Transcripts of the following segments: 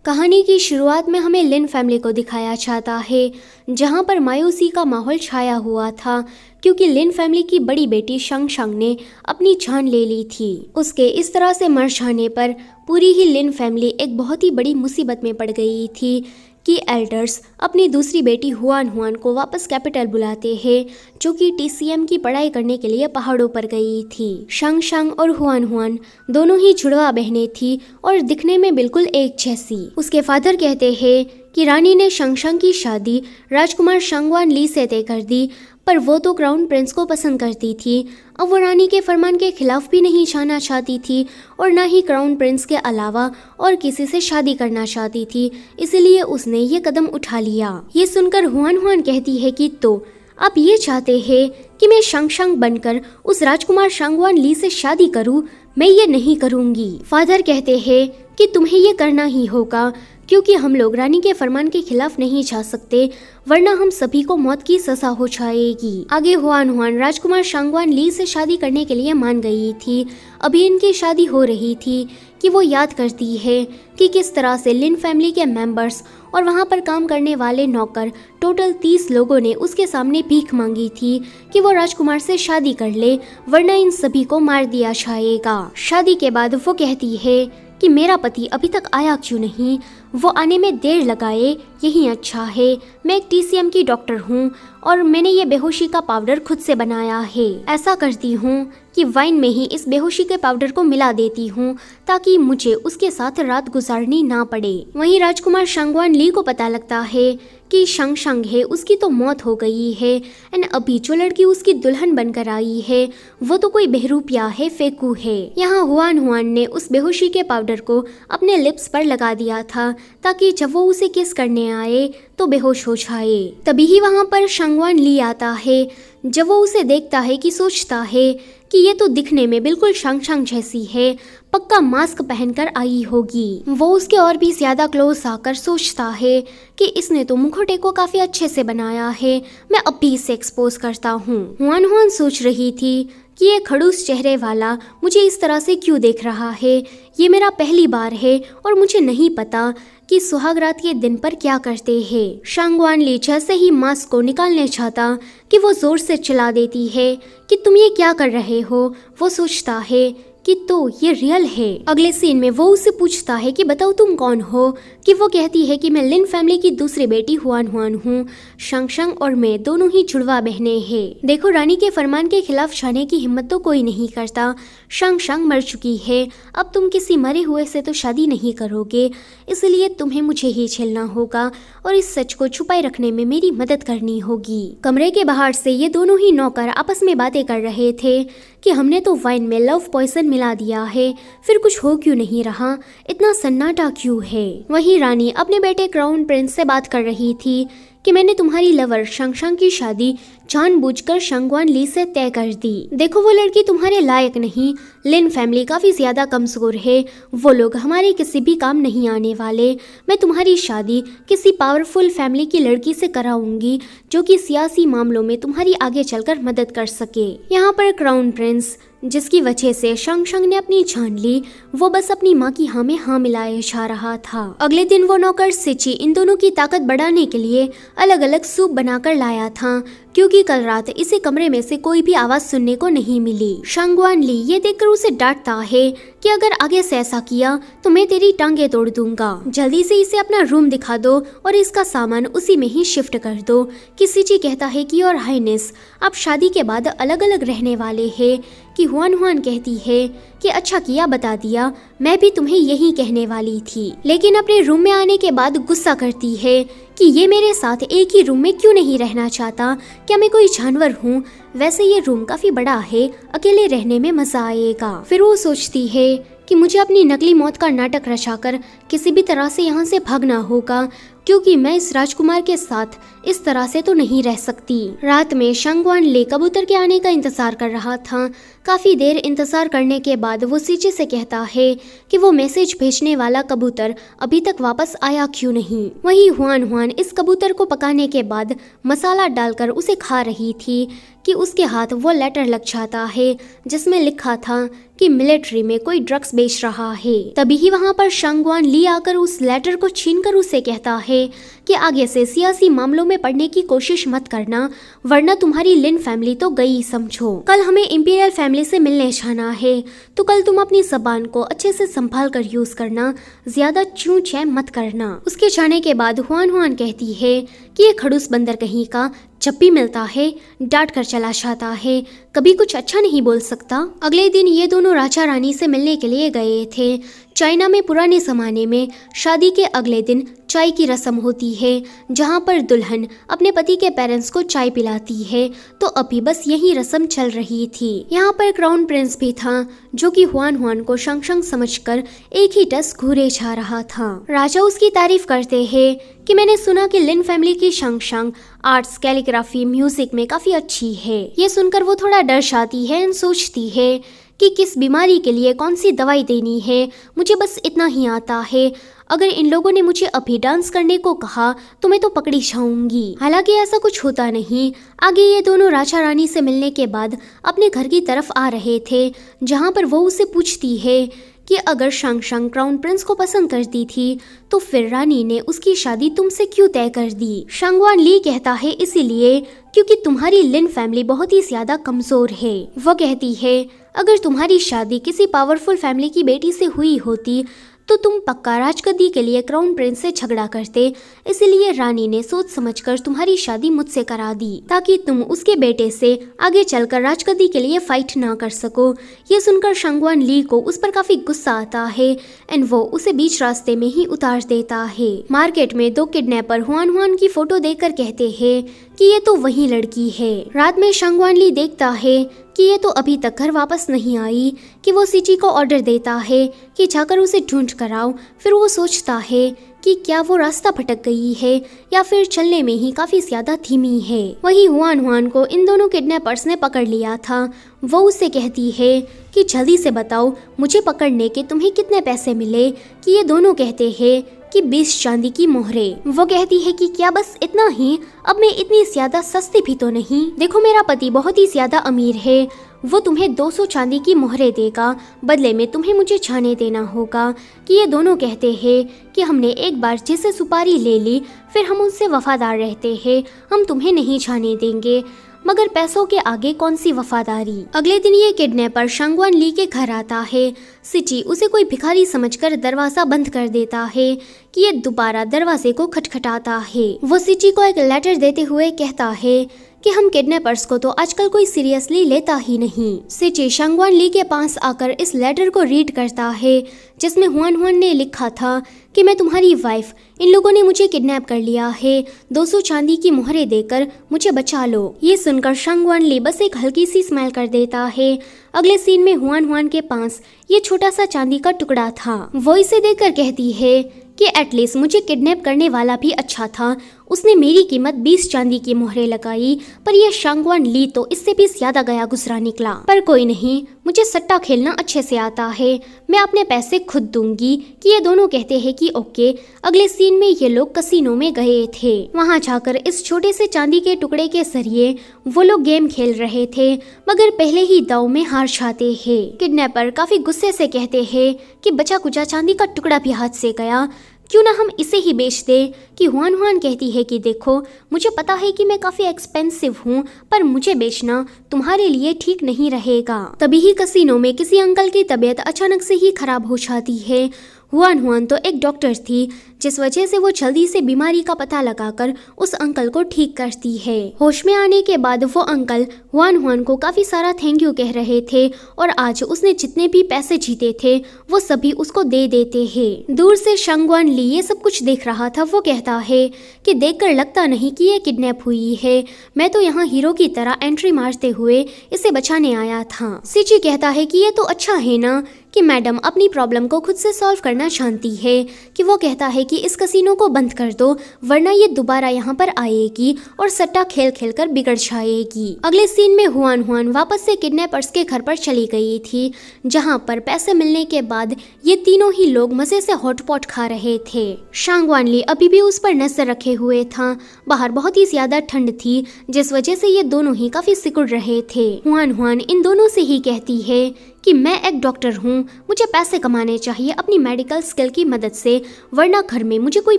कहानी की शुरुआत में हमें लिन फैमिली को दिखाया जाता है, जहां पर मायूसी का माहौल छाया हुआ था क्योंकि लिन फैमिली की बड़ी बेटी शंग शंग ने अपनी जान ले ली थी। उसके इस तरह से मर जाने पर पूरी ही लिन फैमिली एक बहुत ही बड़ी मुसीबत में पड़ गई थी कि एल्डर्स अपनी दूसरी बेटी हुआन हुआन को वापस कैपिटल बुलाते हैं, जो कि टीसीएम की पढ़ाई करने के लिए पहाड़ों पर गई थी। शंग शंग और हुआन हुआन दोनों ही जुड़वा बहनें थी और दिखने में बिल्कुल एक जैसी। उसके फादर कहते हैं कि रानी ने शंग शंग की शादी राजकुमार शंगवान ली से तय कर दी, पर वो तो क्राउन प्रिंस को पसंद करती थी। अब वो रानी के फरमान के खिलाफ भी नहीं जाना चाहती थी और ना ही क्राउन प्रिंस के अलावा और किसी से शादी करना चाहती थी, इसलिए उसने ये कदम उठा लिया। ये सुनकर हुआन हुआन कहती है कि तो आप ये चाहते हैं कि मैं शंग शंग बनकर उस राजकुमार शंगवान ली से शादी करूं? मैं ये नहीं करूंगी। फादर कहते हैं कि तुम्हें ये करना ही होगा क्योंकि हम लोग रानी के फरमान के खिलाफ नहीं जा सकते, वरना हम सभी को मौत की सजा हो जाएगी। आगे हुआन हुआन राजकुमार शंगवान ली से शादी करने के लिए मान गई थी। अभी इनकी शादी हो रही थी कि वो याद करती है कि किस तरह से लिन फैमिली के मेंबर्स और वहाँ पर काम करने वाले नौकर टोटल 30 लोगों ने उसके सामने भीख मांगी थी कि वो राजकुमार से शादी कर ले, वरना इन सभी को मार दिया जाएगा। शादी के बाद वो कहती है कि मेरा पति अभी तक आया क्यों नहीं, वो आने में देर लगाए यही अच्छा है। मैं एक टीसीएम की डॉक्टर हूँ और मैंने ये बेहोशी का पाउडर खुद से बनाया है। ऐसा करती हूँ कि वाइन में ही इस बेहोशी के पाउडर को मिला देती हूँ ताकि मुझे उसके साथ रात गुजारनी ना पड़े। वहीं राजकुमार शंगवान ली को पता लगता है कि शंग शंग है उसकी तो मौत हो गई है एंड अभी जो लड़की उसकी दुल्हन बनकर आई है वो तो कोई बहरूपिया है, फेकू है। यहाँ हुआन हुआन ने उस बेहोशी के पाउडर को अपने लिप्स पर लगा दिया था ताकि जब वो उसे किस करने आए तो बेहोश हो जाए। तभी ही वहाँ पर शंगवान ली आता है। जब वो उसे देखता है कि सोचता है कि ये तो दिखने में बिल्कुल शंग शंग जैसी है, पक्का मास्क पहनकर आई होगी। वो उसके और भी ज्यादा क्लोज आकर सोचता है कि इसने तो मुखौटे को काफी अच्छे से बनाया है, मैं अब भी इसे एक्सपोज करता हूँ। हुआन हुआन सोच रही थी कि ये खड़ूस चेहरे वाला मुझे इस तरह से क्यों देख रहा है, ये मेरा पहली बार है और मुझे नहीं पता कि सुहागरात के दिन पर क्या करते हैं। शंगवान ली जैसे ही मास्क को निकालने चाहता कि वो जोर से चिल्ला देती है कि तुम ये क्या कर रहे हो। वो सोचता है कि तो ये रियल है। अगले सीन में वो उससे पूछता है कि बताओ तुम कौन हो, कि वो कहती है कि मैं लिन फैमिली की दूसरी बेटी हुआन हुआन हूँ। शंग शंग और मैं दोनों ही जुड़वा बहनें हैं। देखो रानी के फरमान के खिलाफ जाने की हिम्मत तो कोई नहीं करता। शंग शंग मर चुकी है, अब तुम किसी मरे हुए से तो शादी नहीं करोगे, इसलिए तुम्हें मुझे ही झेलना होगा और इस सच को छुपाए रखने में मेरी मदद करनी होगी। कमरे के बाहर से ये दोनों ही नौकर आपस में बातें कर रहे थे कि हमने तो वाइन में लव पॉइजन मिला दिया है, फिर कुछ हो क्यों नहीं रहा, इतना सन्नाटा क्यों है। वहीं रानी अपने बेटे क्राउन प्रिंस से बात कर रही थी कि मैंने तुम्हारी लवर शंग शंग की शादी जानबूझकर शंगवान ली से तय कर दी। देखो वो लड़की तुम्हारे लायक नहीं, लिन फैमिली काफी ज्यादा कमजोर है, वो लोग हमारे किसी भी काम नहीं आने वाले। मैं तुम्हारी शादी किसी पावरफुल फैमिली की लड़की से कराऊंगी जो कि सियासी मामलों में तुम्हारी आगे चलकर मदद कर सके। यहाँ पर क्राउन प्रिंस जिसकी वजह से शंग शंग ने अपनी जान ली, वो बस अपनी माँ की हाँ में हाँ मिलाए जा रहा था। अगले दिन वो नौकर सिची इन दोनों की ताकत बढ़ाने के लिए अलग अलग सूप बनाकर लाया था क्योंकि कल रात इसे कमरे में से कोई भी आवाज सुनने को नहीं मिली। शंगवान ली ये देखकर उसे डांटता है कि अगर आगे से ऐसा किया तो मैं तेरी टांगे तोड़ दूंगा, जल्दी से इसे अपना रूम दिखा दो और इसका सामान उसी में ही शिफ्ट कर दो। कि सिची कहता है कि योर हाइनेस आप शादी के बाद अलग अलग रहने वाले हैं। कि हुआन हुआन कहती है कि अच्छा किया बता दिया, मैं भी तुम्हें यही कहने वाली थी, लेकिन अपने रूम में आने के बाद गुस्सा करती है कि ये मेरे साथ एक ही रूम में क्यों नहीं रहना चाहता, क्या मैं कोई जानवर हूँ, वैसे ये रूम काफी बड़ा है, अकेले रहने में मजा आएगा। फिर वो सोचती है कि मुझे अपनी नकली मौत का नाटक रचाकर किसी भी तरह से यहाँ से भागना होगा क्योंकि मैं इस राजकुमार के साथ इस तरह से तो नहीं रह सकती। रात में शंगवान ले कबूतर के आने का इंतजार कर रहा था। काफी देर इंतजार करने के बाद वो सीचे से कहता है कि वो मैसेज भेजने वाला कबूतर अभी तक वापस आया क्यों नहीं। वहीं हुआन हुआन हुआन इस कबूतर को पकाने के बाद मसाला डालकर उसे खा रही थी कि उसके हाथ वो लेटर लग जाता है जिसमें लिखा था कि मिलिट्री में कोई ड्रग्स बेच रहा है। तभी ही वहाँ पर शंगवान ली आकर उस लेटर को छीनकर उसे कहता है कि आगे से सियासी मामलों में पढ़ने की कोशिश मत करना, वरना तुम्हारी लिन फैमिली तो गई समझो। कल हमें इंपीरियल फैमिली से मिलने जाना है, तो कल तुम अपनी जबान को अच्छे से संभाल कर यूज करना, ज्यादा चूं चै मत करना। उसके जाने के बाद हुआन हुआन कहती है कि ये खड़ूस बंदर कहीं का जब भी मिलता है डांट कर चला जाता है, कभी कुछ अच्छा नहीं बोल सकता। अगले दिन ये दोनों राजा रानी से मिलने के लिए गए थे। चाइना में पुराने जमाने में शादी के अगले दिन चाय की रस्म होती है, जहाँ पर दुल्हन अपने पति के पेरेंट्स को चाय पिलाती है। तो अभी बस यही रस्म चल रही थी। यहाँ पर क्राउन प्रिंस भी था, जो कि हुआन हुआन को शंग शंग समझकर एक ही टस घूरे जा रहा था। राजा उसकी तारीफ करते हैं कि मैंने सुना कि लिन फैमिली की शंग शंग आर्ट्स, कैलीग्राफी, म्यूजिक में काफी अच्छी है। ये सुनकर वो थोड़ा डर जाती है और सोचती है कि किस बीमारी के लिए कौन सी दवाई देनी है, मुझे बस इतना ही आता है। अगर इन लोगों ने मुझे अभी डांस करने को कहा तो मैं तो पकड़ी जाऊंगी। हालांकि ऐसा कुछ होता नहीं। आगे ये दोनों राजा रानी से मिलने के बाद अपने घर की तरफ आ रहे थे, जहाँ पर वो उसे पूछती है कि अगर शंग शंग क्राउन प्रिंस को पसंद करती थी तो फिर रानी ने उसकी शादी तुमसे क्यों तय कर दी। शंगवान ली कहता है इसीलिए क्योंकि तुम्हारी लिन फैमिली बहुत ही ज्यादा कमजोर है। वो कहती है अगर तुम्हारी शादी किसी पावरफुल फैमिली की बेटी से हुई होती तो तुम पक्का राजगद्दी के लिए क्राउन प्रिंस से झगड़ा करते, इसलिए रानी ने सोच समझकर तुम्हारी शादी मुझसे करा दी ताकि तुम उसके बेटे से आगे चलकर राजगद्दी के लिए फाइट ना कर सको। ये सुनकर शंगवान ली को उस पर काफी गुस्सा आता है एंड वो उसे बीच रास्ते में ही उतार देता है। मार्केट में दो किडनैपर हुआन हुआन की फोटो देखकर कहते हैं कि ये तो वही लड़की है। रात में शंगवान ली देखता है कि ये तो अभी तक घर वापस नहीं आई कि वो सिची को ऑर्डर देता है कि जाकर उसे ढूंढ कर आओ। फिर वो सोचता है कि क्या वो रास्ता भटक गई है या फिर चलने में ही काफी ज्यादा धीमी है। वही हुआन हुआन को इन दोनों किडनैपर्स ने पकड़ लिया था। वो उससे कहती है कि जल्दी से बताओ मुझे पकड़ने के तुम्हें कितने पैसे मिले। कि ये दोनों कहते हैं कि 20 चांदी की मोहरें। वो कहती है कि क्या बस इतना ही, अब मैं इतनी ज्यादा सस्ती भी तो नहीं। देखो मेरा पति बहुत ही ज्यादा अमीर है, वो तुम्हें 200 चांदी की मोहरें देगा, बदले में तुम्हें मुझे जाने देना होगा। कि ये दोनों कहते हैं कि हमने एक बार जिसे सुपारी ले ली फिर हम उनसे वफादार रहते हैं, हम तुम्हें नहीं जाने देंगे, मगर पैसों के आगे कौन सी वफादारी। अगले दिन ये किडनैपर शंगवान ली के घर आता है। सिची उसे कोई भिखारी समझकर दरवाजा बंद कर देता है कि ये दोबारा दरवाजे को खटखटाता है। वो सिची को एक लेटर देते हुए कहता है कि हम किडनैपर्स को तो आजकल कोई सीरियसली लेता ही नहीं। सिची शंगवान ली के पास आकर इस लेटर को रीड करता है, जिसमें हुआन हुआन ने लिखा था कि मैं तुम्हारी वाइफ, इन लोगों ने मुझे किडनैप कर लिया है, 200 चांदी की मोहरें देकर मुझे बचा लो। ये सुनकर शंगवान ली बस एक हल्की सी स्माइल कर देता है। अगले सीन में हुआन हुआन के पास ये छोटा सा चांदी का टुकड़ा था। वो इसे देखकर कहती है कि एटलीस्ट मुझे किडनैप करने वाला भी अच्छा था, उसने मेरी कीमत 20 चांदी की मोहरें लगाई, पर यह शंगवान ली तो इससे भी ज्यादा गया गुजरा निकला। पर कोई नहीं, मुझे सट्टा खेलना अच्छे से आता है, मैं अपने पैसे खुद दूंगी। कि ये दोनों कहते हैं कि ओके। अगले सीन में ये लोग कसिनो में गए थे। वहां जाकर इस छोटे से चांदी के टुकड़े के जरिए वो लोग गेम खेल रहे थे, मगर पहले ही दांव में हार जाते हैं। किडनैपर काफी गुस्से से कहते हैं कि बचा कुचा चांदी का टुकड़ा भी हाथ से गया, क्यों ना हम इसे ही बेच दे। कि हुआन हुआन कहती है कि देखो मुझे पता है कि मैं काफी एक्सपेंसिव हूँ, पर मुझे बेचना तुम्हारे लिए ठीक नहीं रहेगा। तभी ही कसिनो में किसी अंकल की तबीयत अचानक से ही खराब हो जाती है। हुआन हुआन तो एक डॉक्टर थी, जिस वजह से वो जल्दी से बीमारी का पता लगाकर उस अंकल को ठीक करती है। होश में आने के बाद वो अंकल हुआन हुआन को काफी सारा थैंक यू कह रहे थे और आज उसने जितने भी पैसे जीते थे वो सभी उसको दे देते हैं। दूर से शंगवान ली ये सब कुछ देख रहा था। वो कहता है कि देखकर लगता नहीं कि ये किडनैप हुई है, मैं तो यहाँ हीरो की तरह एंट्री मारते हुए इसे बचाने आया था। सिची कहता है कि ये तो अच्छा है ना कि मैडम अपनी प्रॉब्लम को खुद से सॉल्व करना करना जानती है कि वो कहता है कि इस कसीनो को बंद कर दो वरना ये दोबारा यहाँ पर आएगी और सट्टा खेल खेल कर बिगड़ जाएगी। अगले सीन में हुआन हुआन वापस से किडनैपर्स के घर पर चली गई थी, जहाँ पर पैसे मिलने के बाद ये तीनों ही लोग मजे से हॉटपॉट खा रहे थे। शांगवान ली अभी भी उस पर नजर रखे हुए था। बाहर बहुत ही ज्यादा ठंड थी, जिस वजह से ये दोनों ही काफी सिकुड़ रहे थे। हुआन हुआन इन दोनों से ही कहती है कि मैं एक डॉक्टर हूँ, मुझे पैसे कमाने चाहिए अपनी मेडिकल स्किल की मदद से, वरना घर में मुझे कोई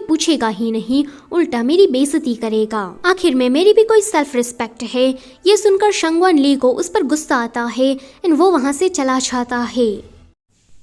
पूछेगा ही नहीं, उल्टा मेरी बेइज्जती करेगा। आखिर में मेरी भी कोई सेल्फ रिस्पेक्ट है। ये सुनकर शांगवान ली को उस पर गुस्सा आता है एंड वो वहाँ से चला जाता है।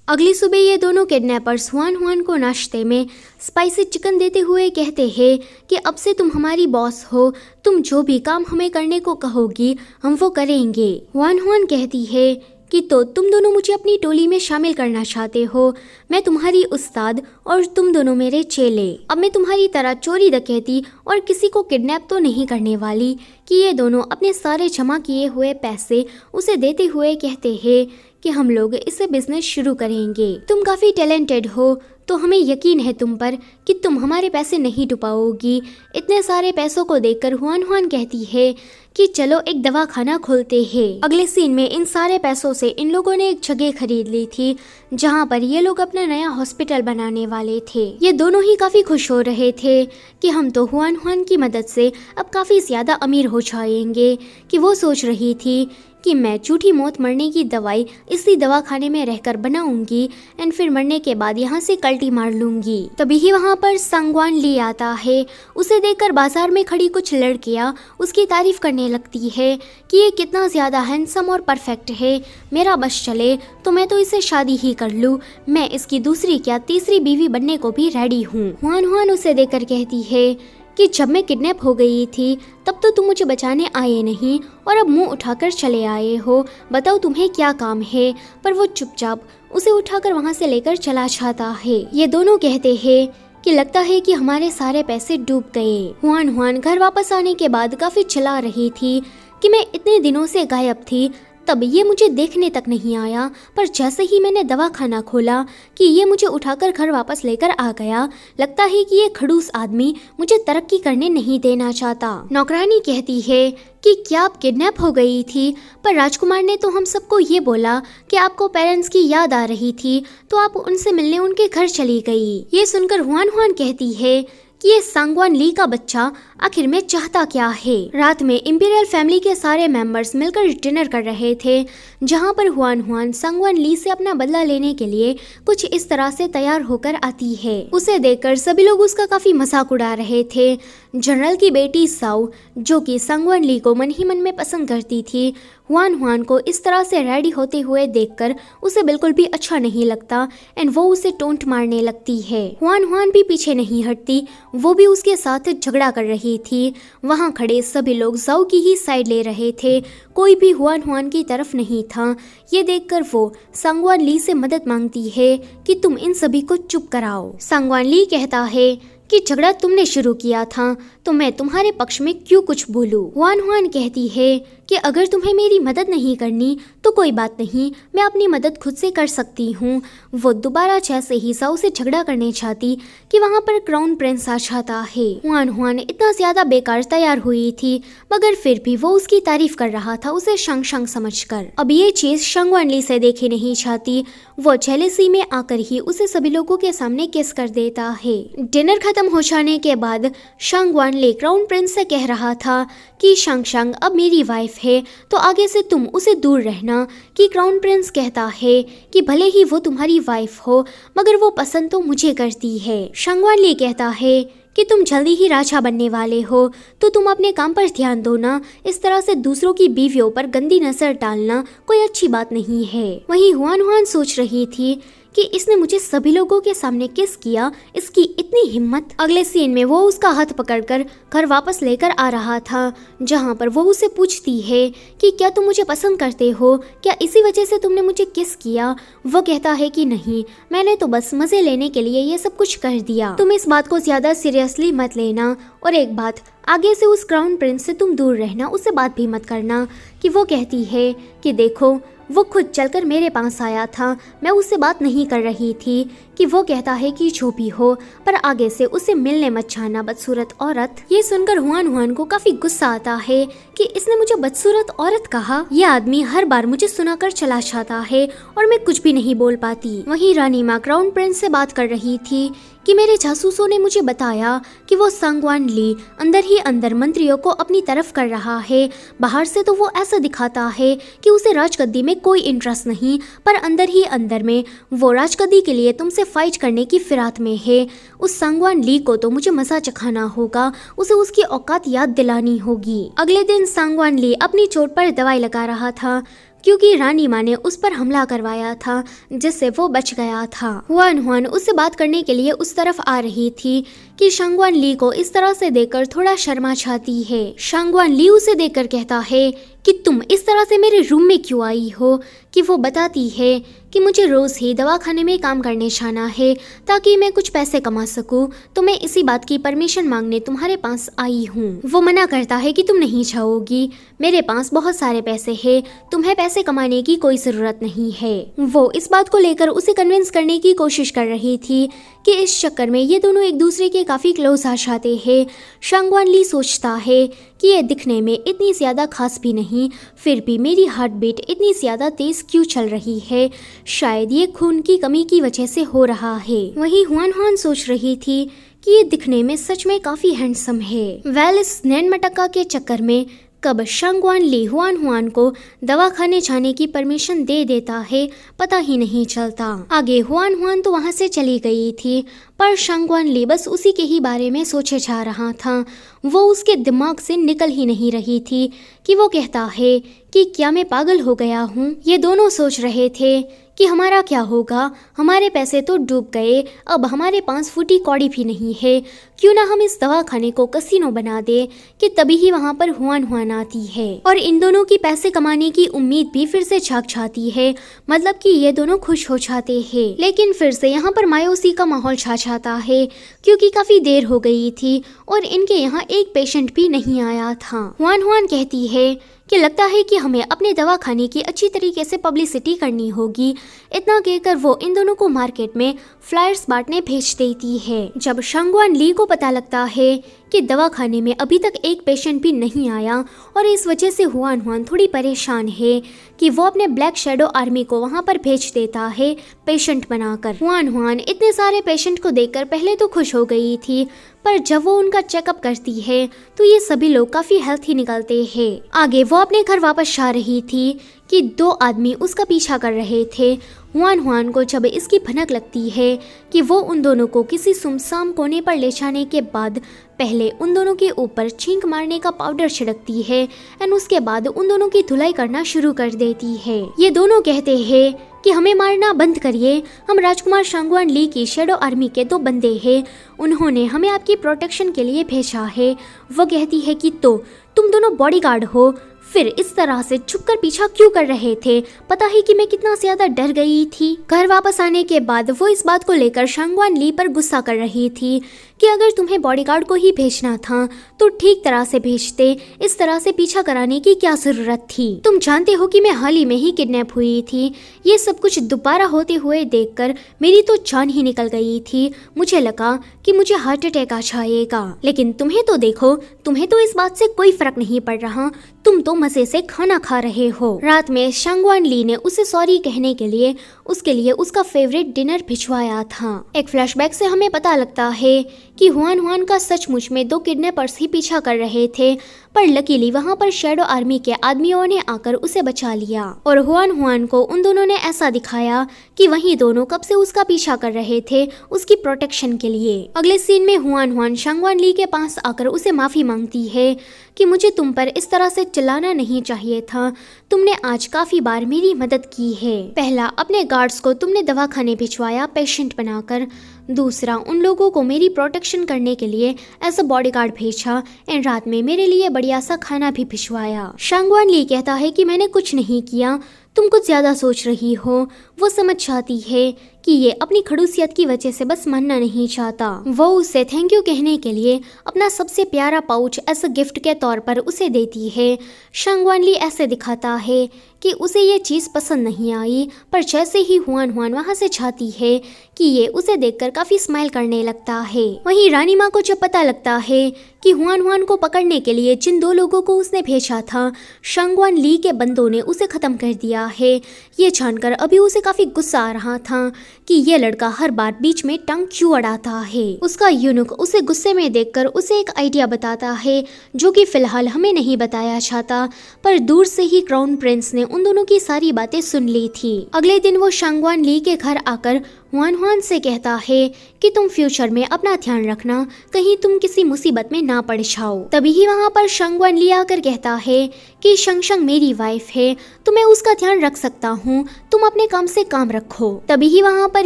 अगली सुबह ये दोनों किडनैपर्स हुआन हुआन को नाश्ते में स्पाइसी चिकन देते हुए कहते हैं कि अब से तुम हमारी बॉस हो, तुम जो भी काम हमें करने को कहोगी हम वो करेंगे। हुआन हुआन कहती है कि तो तुम दोनों मुझे अपनी टोली में शामिल करना चाहते हो, मैं तुम्हारी उस्ताद और तुम दोनों मेरे चेले। अब मैं तुम्हारी तरह चोरी डकैती और किसी को किडनैप तो नहीं करने वाली। कि ये दोनों अपने सारे जमा किए हुए पैसे उसे देते हुए कहते हैं कि हम लोग इससे बिजनेस शुरू करेंगे। तुम काफ़ी टैलेंटेड हो तो हमें यकीन है तुम पर कि तुम हमारे पैसे नहीं डुबाओगी। इतने सारे पैसों को देखकर हुआन हुआन कहती है कि चलो एक दवाखाना खोलते हैं। अगले सीन में इन सारे पैसों से इन लोगों ने एक जगह खरीद ली थी, जहाँ पर ये लोग अपना नया हॉस्पिटल बनाने वाले थे। ये दोनों ही काफ़ी खुश हो रहे थे कि हम तो हुआन हुआन की मदद से अब काफ़ी ज़्यादा अमीर हो जाएंगे। कि वो सोच रही थी कि मैं झूठी मौत मरने की दवाई इसी दवाखाने में रहकर बनाऊंगी एंड फिर मरने के बाद यहाँ से कल्टी मार लूंगी। तभी ही वहाँ पर सांगवान ली आता है। उसे देखकर बाजार में खड़ी कुछ लड़कियाँ उसकी तारीफ करने लगती है कि ये कितना ज़्यादा हैंडसम और परफेक्ट है, मेरा बस चले तो मैं तो इससे शादी ही कर लूँ, मैं इसकी दूसरी क्या तीसरी बीवी बनने को भी रेडी हूँ। हुआन हुआन उसे देखकर कहती है कि जब मैं किडनैप हो गई थी तब तो तुम मुझे बचाने आए नहीं और अब मुंह उठाकर चले आए हो, बताओ तुम्हें क्या काम है। पर वो चुपचाप उसे उठाकर वहाँ से लेकर चला जाता है। ये दोनों कहते हैं कि लगता है कि हमारे सारे पैसे डूब गए। हुआन हुआन घर वापस आने के बाद काफी चिल्ला रही थी कि मैं इतने दिनों से गायब थी, तब ये मुझे देखने तक नहीं आया, पर जैसे ही मैंने दवाखाना खोला कि ये मुझे उठाकर घर वापस लेकर आ गया। लगता है कि ये खड़ूस आदमी मुझे तरक्की करने नहीं देना चाहता। नौकरानी कहती है कि क्या आप किडनैप हो गई थी, पर राजकुमार ने तो हम सबको ये बोला कि आपको पेरेंट्स की याद आ रही थी तो आप उनसे मिलने उनके घर चली गई। ये सुनकर हुआन हुआन कहती है कि ये सांगवान ली का बच्चा आखिर में चाहता क्या है। रात में इंपीरियल फैमिली के सारे मेंबर्स मिलकर डिनर कर रहे थे, जहां पर हुआन हुआन सांगवान ली से अपना बदला लेने के लिए कुछ इस तरह से तैयार होकर आती है। उसे देखकर सभी लोग उसका काफी मजाक उड़ा रहे थे। जनरल की बेटी साउ, जो कि सांगवान ली को मन ही मन में पसंद करती थी, हुआन हुआन को इस तरह से रेडी होते हुए देखकर उसे बिल्कुल भी अच्छा नहीं लगता एंड वो उसे टोंट मारने लगती है। हुआन हुआन भी पीछे नहीं हटती, वो भी उसके साथ झगड़ा कर रही थी। वहाँ खड़े सभी लोग जाओ की ही साइड ले रहे थे, कोई भी हुआन हुआन की तरफ नहीं था। ये देखकर वो सांगवान ली से मदद मांगती है कि तुम इन सभी को चुप कराओ। सांगवान ली कहता है कि झगड़ा तुमने शुरू किया था तो मैं तुम्हारे पक्ष में क्यों कुछ बोलूं। हुआन हुआन कहती है कि अगर तुम्हें मेरी मदद नहीं करनी तो कोई बात नहीं, मैं अपनी मदद खुद से कर सकती हूँ। वो दोबारा जैसे ही साउ से झगड़ा करने चाहती कि वहाँ पर क्राउन प्रिंस आ जाता है। हुआन हुआन इतना ज्यादा बेकार तैयार हुई थी, मगर फिर भी वो उसकी तारीफ कर रहा था उसे शंग शंग समझकर। अब ये चीज शांगवान ली से देखी नहीं चाहती, वो जेलसी में आकर ही उसे सभी लोगों के सामने किस कर देता है। डिनर खत्म हो जाने के बाद शांगवान ली क्राउन प्रिंस से कह रहा था कि शंग शंग अब मेरी वाइफ है तो आगे से तुम उसे दूर रहना। कि क्राउन प्रिंस कहता है कि भले ही वो तुम्हारी वाइफ हो मगर वो पसंद तो मुझे करती है। शांगवान ली कहता है कि तुम जल्दी ही राजा बनने वाले हो तो तुम अपने काम पर ध्यान दो ना, इस तरह से दूसरों की बीवियों पर गंदी नजर डालना कोई अच्छी बात नहीं है। वहीं हुआन हुआन सोच रही थी कि इसने मुझे सभी लोगों के सामने किस किया, इसकी इतनी हिम्मत। अगले सीन में वो उसका हाथ पकड़कर घर वापस लेकर आ रहा था, जहाँ पर वो उसे पूछती है कि क्या तुम मुझे पसंद करते हो, क्या इसी वजह से तुमने मुझे किस किया। वो कहता है कि नहीं, मैंने तो बस मजे लेने के लिए ये सब कुछ कर दिया, तुम इस बात को ज्यादा सीरियसली मत लेना। और एक बात, आगे से उस क्राउन प्रिंस से तुम दूर रहना, उससे बात भी मत करना। कि वो कहती है कि देखो वो खुद चलकर मेरे पास आया था। मैं उससे बात नहीं कर रही थी कि वो कहता है कि जो भी हो, पर आगे से उसे मिलने मत जाना, बदसूरत औरत। ये सुनकर हुआन हुआन को काफी गुस्सा आता है कि इसने मुझे बदसूरत औरत कहा। ये आदमी हर बार मुझे सुनाकर चला जाता है और मैं कुछ भी नहीं बोल पाती। वहीं रानी माँ क्राउन प्रिंस से बात कर रही थी कि मेरे जासूसों ने मुझे बताया कि वो सांगवान ली अंदर ही अंदर मंत्रियों को अपनी तरफ कर रहा है। बाहर से तो वो ऐसा दिखाता है कि उसे राजगद्दी में कोई इंटरेस्ट नहीं, पर अंदर ही अंदर में वो राजगद्दी के लिए तुमसे फाइट करने की फिराक में है। उस सांगवान ली को तो मुझे मजा चखाना होगा, उसे उसकी औकात याद दिलानी होगी। अगले दिन सांगवान ली अपनी चोट पर दवाई लगा रहा था क्योंकि रानी माँ ने उस पर हमला करवाया था, जिससे वो बच गया था। हुआन हुआन उससे बात करने के लिए उस तरफ आ रही थी कि शांगवान ली को इस तरह से देखकर थोड़ा शर्मा जाती है। शांगवान ली उसे देखकर कहता है कि तुम इस तरह से मेरे रूम में क्यों आई हो, कि वो बताती है कि मुझे रोज ही दवाखाने में काम करने जाना है ताकि मैं कुछ पैसे कमा सकूं, तो मैं इसी बात की परमिशन मांगने तुम्हारे पास आई हूँ। वो मना करता है कि तुम नहीं जाओगी, मेरे पास बहुत सारे पैसे हैं, तुम्हें पैसे कमाने की कोई जरूरत नहीं है। वो इस बात को लेकर उसे कन्विंस करने की कोशिश कर रही थी कि इस चक्कर में ये दोनों एक दूसरे के काफी क्लोज आ जाते हैं। शांगवान ली सोचता है कि ये दिखने में इतनी ज्यादा खास भी नहीं, फिर भी मेरी हार्ट बीट इतनी ज्यादा तेज क्यों चल रही है, शायद ये खून की कमी की वजह से हो रहा है। वहीं हुआन हुआन सोच रही थी कि ये दिखने में सच में काफी हैंडसम है। वेल, इस नैन मटक्का के चक्कर में कब शांगवान ली हुआन हुआन को दवाखाने जाने की परमिशन दे देता है पता ही नहीं चलता। आगे हुआन हुआन तो वहां से चली गई थी, पर शांगवान ली बस उसी के ही बारे में सोचे जा रहा था। वो उसके दिमाग से निकल ही नहीं रही थी कि वो कहता है कि क्या मैं पागल हो गया हूँ। ये दोनों सोच रहे थे कि हमारा क्या होगा, हमारे पैसे तो डूब गए, अब हमारे पास फूटी कौड़ी भी नहीं है, क्यों ना हम इस दवाखाने को कसीनो बना दे, कि तभी ही वहाँ पर हुआन हुआन आती है और इन दोनों की पैसे कमाने की उम्मीद भी फिर से जाग जाती है, मतलब कि ये दोनों खुश हो जाते हैं। लेकिन फिर से यहाँ पर मायूसी का माहौल छा जाता है क्योंकि काफी देर हो गई थी और इनके यहाँ एक पेशेंट भी नहीं आया था। हुआन हुआन कहती है कि लगता है कि हमें अपने दवाखाने की अच्छी तरीके से पब्लिसिटी करनी होगी। इतना कहकर वो इन दोनों को मार्केट में फ्लायर्स बांटने भेज देती है। जब शांगवान ली को पता लगता है कि दवाखाने में अभी तक एक पेशेंट भी नहीं आया और इस वजह से हुआन हुआन थोड़ी परेशान है कि वो अपने ब्लैक शैडो आर्मी को वहां पर भेज देता है पेशेंट बनाकर। हुआन हुआन इतने सारे पेशेंट को देखकर पहले तो खुश हो गई थी, पर जब वो उनका चेकअप करती है तो ये सभी लोग काफी हेल्थी निकलते हैं। आगे वो अपने घर वापस जा रही थी कि दो आदमी उसका पीछा कर रहे थे। हुआन हुआन को जब इसकी भनक लगती है कि वो उन दोनों को किसी सुमसाम कोने पर ले जाने के बाद पहले उन दोनों के ऊपर छींक मारने का पाउडर छिड़कती है एंड उसके बाद उन दोनों की धुलाई करना शुरू कर देती है। ये दोनों कहते हैं कि हमें मारना बंद करिए, हम राजकुमार शांगवान ली की शैडो आर्मी के दो बंदे हैं, उन्होंने हमें आपकी प्रोटेक्शन के लिए भेजा है। वो कहती है कि तो तुम दोनों बॉडीगार्ड हो, फिर इस तरह से छुपकर पीछा क्यों कर रहे थे, पता है कि मैं कितना ज्यादा डर गई थी। घर वापस आने के बाद वो इस बात को लेकर शांगवान ली पर गुस्सा कर रही थी कि अगर तुम्हें बॉडीगार्ड को ही भेजना था तो ठीक तरह से भेजते, इस तरह से पीछा कराने की क्या जरूरत थी। तुम जानते हो कि मैं हाल ही में ही किडनैप हुई थी, ये सब कुछ दोबारा होते हुए देखकर मेरी तो जान ही निकल गई थी, मुझे लगा कि मुझे हार्ट अटैक आ जाएगा। लेकिन तुम्हें तो देखो, तुम्हें तो इस बात से कोई फर्क नहीं पड़ रहा, तुम तो मजे से खाना खा रहे हो। रात में शांगवान ली ने उसे सॉरी कहने के लिए उसके लिए उसका फेवरेट डिनर भिजवाया था। एक फ्लैशबैक से हमें पता लगता है कि हुआन हुआन का सचमुच में दो किडनैपर्स ही पीछा कर रहे थे, पर लकीली वहां पर शैडो आर्मी के आदमियों ने आकर उसे बचा लिया और हुआन हुआन को उन दोनों ने ऐसा दिखाया कि वही दोनों कब से उसका पीछा कर रहे थे उसकी प्रोटेक्शन के लिए। अगले सीन में हुआन हुआन शांगवान ली के पास आकर उसे माफी मांगती है कि मुझे तुम पर इस तरह से चिल्लाना नहीं चाहिए था, तुमने आज काफी बार मेरी मदद की है। पहला, अपने गार्ड्स को तुमने दवाखाने भिजवाया पेशेंट बनाकर, दूसरा, उन लोगों को मेरी प्रोटेक्शन करने के लिए एज अ बॉडीगार्ड भेजा एंड रात में मेरे लिए बढ़िया सा खाना भी भिजवाया। शांगवान ली कहता है कि मैंने कुछ नहीं किया, तुम कुछ ज्यादा सोच रही हो। वो समझ जाती है कि ये अपनी खड़ूसियत की वजह से बस मानना नहीं चाहता। वो उसे थैंक यू कहने के लिए अपना सबसे प्यारा पाउच एज अ गिफ्ट के तौर पर उसे देती है। शंगवानली ऐसे दिखाता है कि उसे ये चीज़ पसंद नहीं आई, पर जैसे ही हुआन हुआन वहाँ से जाती है कि ये उसे देखकर काफ़ी स्माइल करने लगता है। वहीं रानी माँ को जब पता लगता है कि हुआन हुआन को पकड़ने के लिए जिन 2 लोगों को उसने भेजा था, शंगवान ली के बंदों ने उसे ख़त्म कर दिया है, ये जानकर अभी उसे काफ़ी गुस्सा आ रहा था कि ये लड़का हर बार बीच में टंग क्यों अड़ाता है। उसका यूनुक उसे गुस्से में देखकर उसे एक आइडिया बताता है जो कि फिलहाल हमें नहीं बताया जाता, पर दूर से ही क्राउन प्रिंस ने उन दोनों की सारी बातें सुन ली थी। अगले दिन वो शंगवान ली के घर आकर हुआन हुआन से कहता है कि तुम फ्यूचर में अपना ध्यान रखना, कहीं तुम किसी मुसीबत में ना पड़ जाओ। तभी ही वहाँ पर शंगवान ली आकर कहता है कि शंग मेरी वाइफ है, तो मैं उसका ध्यान रख सकता हूँ, तुम अपने काम से काम रखो। तभी ही वहाँ पर